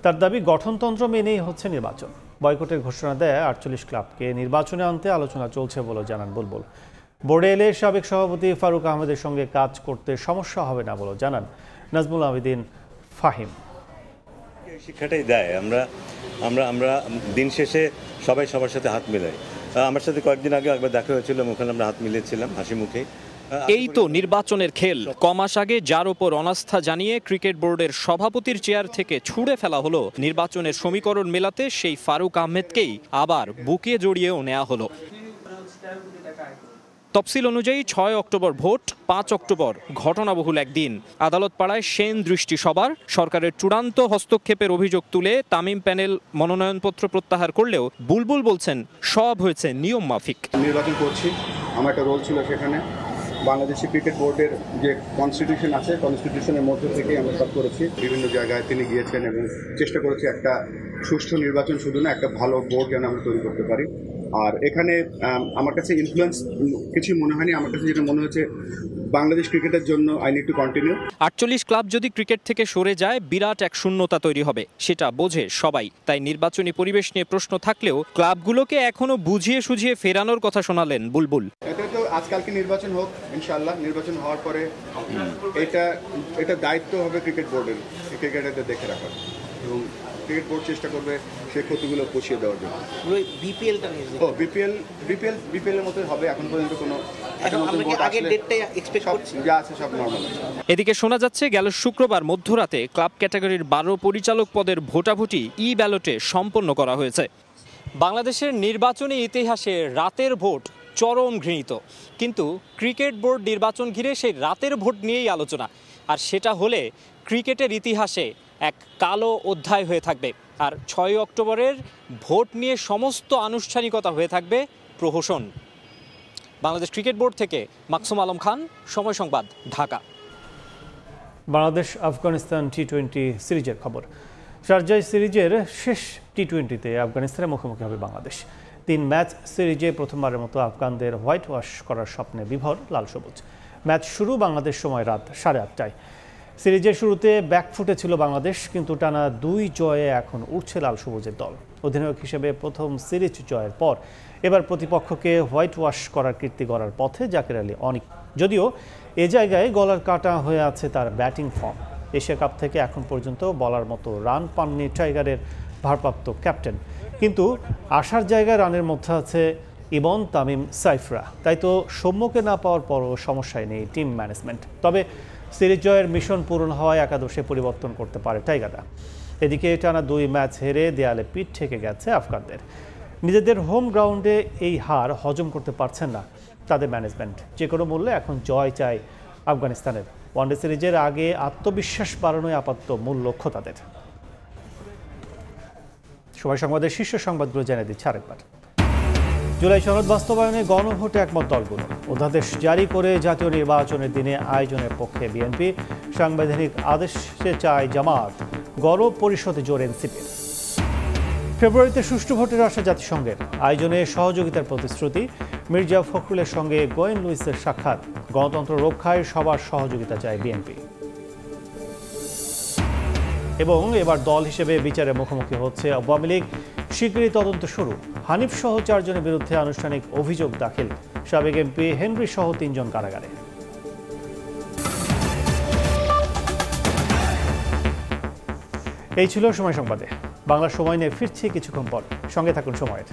তার দাবি গঠনতন্ত্র মেনেই হচ্ছে নির্বাচন। বয়কটের ঘোষণা দেয় 48 ক্লাবকে নির্বাচনে আনতে আলোচনা চলছে বলে জানান বুলবুল। বোর্ডে এলে সাবেক সভাপতি ফারুক আহমেদের সঙ্গে কাজ করতে সমস্যা হবে না বলে জানান নাজমুল আবেদিন ফাহিম। শিক্ষাটাই দেয়, আমরা দিন শেষে সবাই সবার সাথে হাত মেলাই। আমার সাথে কয়েকদিন আগে একবার দেখা হয়েছিল, ওখানে আমরা হাত মিলিয়েছিলাম হাসি মুখে। এই তো নির্বাচনের খেল। কমাস আগে যার ওপর অনাস্থা জানিয়ে ক্রিকেট বোর্ডের সভাপতির চেয়ার থেকে ছুড়ে ফেলা হলো, নির্বাচনের সমীকরণ মেলাতে সেই ফারুক আহমেদকেই আবার বুকে জড়িয়েও নেওয়া হলো। তফসিল অনুযায়ী 6 অক্টোবর ভোট, 5 অক্টোবর ঘটনাবহুল একদিন। আদালত পাড়ায় সেন দৃষ্টি সবার। সরকারের চূড়ান্ত হস্তক্ষেপের অভিযোগ তুলে তামিম প্যানেল মনোনয়নপত্র প্রত্যাহার করলেও বুলবুল বলছেন সব হয়েছে নিয়ম মাফিক। নির্বাচন করছি, আমার একটা রোল ছিল সেখানে। বাংলাদেশি ক্রিকেট বোর্ডের যে কনস্টিটিউশন আছে, কনস্টিটিউশনের মধ্যে থেকেই আমরা সব করেছি। বিভিন্ন জায়গায় তিনি গিয়েছেন এবং চেষ্টা করেছি একটা সুষ্ঠু নির্বাচন, শুধু না একটা ভালো বোর্ড যেন আমরা তৈরি করতে পারি। আর এখানে আমার কাছে ইনফ্লুয়েন্স কিছু মনে হয়নি। আমার কাছে যেটা মনে হচ্ছে বাংলাদেশ ক্রিকেটের জন্য I need to continue. 48 club যদি ক্রিকেট থেকে সরে যায় বিরাট এক শূন্যতা তৈরি হবে, সেটা বোঝে সবাই। তাই নির্বাচনী পরিবেশ নিয়ে প্রশ্ন থাকলেও ক্লাবগুলোকে এখনো বুঝিয়ে সুঝিয়ে ফেরানোর কথা শোনালেন বুলবুল। এটা তো আজকালকে নির্বাচন হোক, ইনশাআল্লাহ নির্বাচন হওয়ার পরে এটা দায়িত্ব হবে ক্রিকেট বোর্ডের, ক্রিকেটারদের দেখে রাখার, এবং ক্রিকেট বোর্ড চেষ্টা করবে সেই ক্ষতিগুলো পুষিয়ে দেওয়ার জন্য। বিপিএলটা নিয়ে বিপিএল এর মতো হবে। এখন পর্যন্ত কোনো সব নর্মাল। এদিকে শোনা যাচ্ছে গেল শুক্রবার মধ্যরাতে ক্লাব ক্যাটাগরির 12 পরিচালক পদের ভোটাভুটি ই ব্যালটে সম্পন্ন করা হয়েছে। বাংলাদেশের নির্বাচনী ইতিহাসে রাতের ভোট চরম ঘৃণিত, কিন্তু ক্রিকেট বোর্ড নির্বাচন ঘিরে সেই রাতের ভোট নিয়েই আলোচনা। আর সেটা হলে ক্রিকেটের ইতিহাসে এক কালো অধ্যায় হয়ে থাকবে। আর 6 অক্টোবরের ভোট নিয়ে সমস্ত আনুষ্ঠানিকতা হয়ে থাকবে প্রহসন। বাংলাদেশ ক্রিকেট বোর্ড থেকে মাকসুম আলম খান, সময় সংবাদ, ঢাকা। বাংলাদেশ আফগানিস্তান টি-20 সিরিজের খবর। শারজায় সিরিজের শেষ টি-20তে আফগানিস্তানের মুখোমুখি হবে বাংলাদেশ। 3 ম্যাচ সিরিজে প্রথমবারের মতো আফগানদের হোয়াইট ওয়াশ করার স্বপ্নে বিভোর লাল সবুজ। ম্যাচ শুরু বাংলাদেশ সময় রাত 8:30টায়। সিরিজের শুরুতে ব্যাকফুটে ছিল বাংলাদেশ, কিন্তু টানা 2 জয়ে এখন উঠছে লাল সবুজের দল। অধিনায়ক হিসেবে প্রথম সিরিজ জয়ের পর এবার প্রতিপক্ষকে হোয়াইট ওয়াশ করার কীর্তি গড়ার পথে জাকের আলী অনিক। যদিও এ জায়গায় গলার কাটা হয়ে আছে তার ব্যাটিং ফর্ম। এশিয়া কাপ থেকে এখন পর্যন্ত বলার মতো রান পাননি টাইগারের ভারপ্রাপ্ত ক্যাপ্টেন, কিন্তু আসার জায়গায় রানের মধ্যে আছে ইমন, তামিম, সাইফরা। তাই তো সৌম্যকে না পাওয়ার পরও সমস্যায় নেই টিম ম্যানেজমেন্ট। তবে সিরিজ জয়ের মিশন পূরণ হওয়ায় একাদশে পরিবর্তন করতে পারে টাইগাররা। এদিকে টানা 2 ম্যাচ হেরে দেয়ালে পিঠ ঠেকে গেছে আফগানদের। নিজেদের হোম গ্রাউন্ডে এই হার হজম করতে পারছেন না তাদের ম্যানেজমেন্ট। যে কোনো মূল্যে এখন জয় চাই আফগানিস্তানের। ওয়ানডে সিরিজের আগে আত্মবিশ্বাস বাড়ানোই আপাতত মূল লক্ষ্য তাদের। সময় সংবাদের শীর্ষ সংবাদগুলো জানিয়ে দিচ্ছে আরেকবার। জুলাই সনদ বাস্তবায়নে গণভোটে একমত দলগুলো। অধ্যাদেশ জারি করে জাতীয় নির্বাচনের দিনে আয়োজনের পক্ষে বিএনপি, সাংবিধানিক আদেশে চায় জামাত, গণ পরিষদে জোর এনসিপি। ফেব্রুয়ারিতে সুষ্ঠু ভোটের আশা জাতিসংঘের। আয়োজনে সহযোগিতার প্রতিশ্রুতি। মির্জা ফখরুলের সঙ্গে গোয়েন লুইসের সাক্ষাৎ। গণতন্ত্র রক্ষায় সবার সহযোগিতা চায় বিএনপি। এবং এবার দল হিসেবে বিচারের মুখোমুখি হচ্ছে আওয়ামী লীগ। শিগগিরই তদন্ত শুরু। হানিফ সহ 4 জনের বিরুদ্ধে আনুষ্ঠানিক অভিযোগ দাখিল। সাবেক এমপি হেনরি সহ 3 জন কারাগারে। এই ছিল সময় সংবাদে। বাংলা সময় নিয়ে ফিরছি কিছুক্ষণ পর। সঙ্গে থাকুন সময়ের।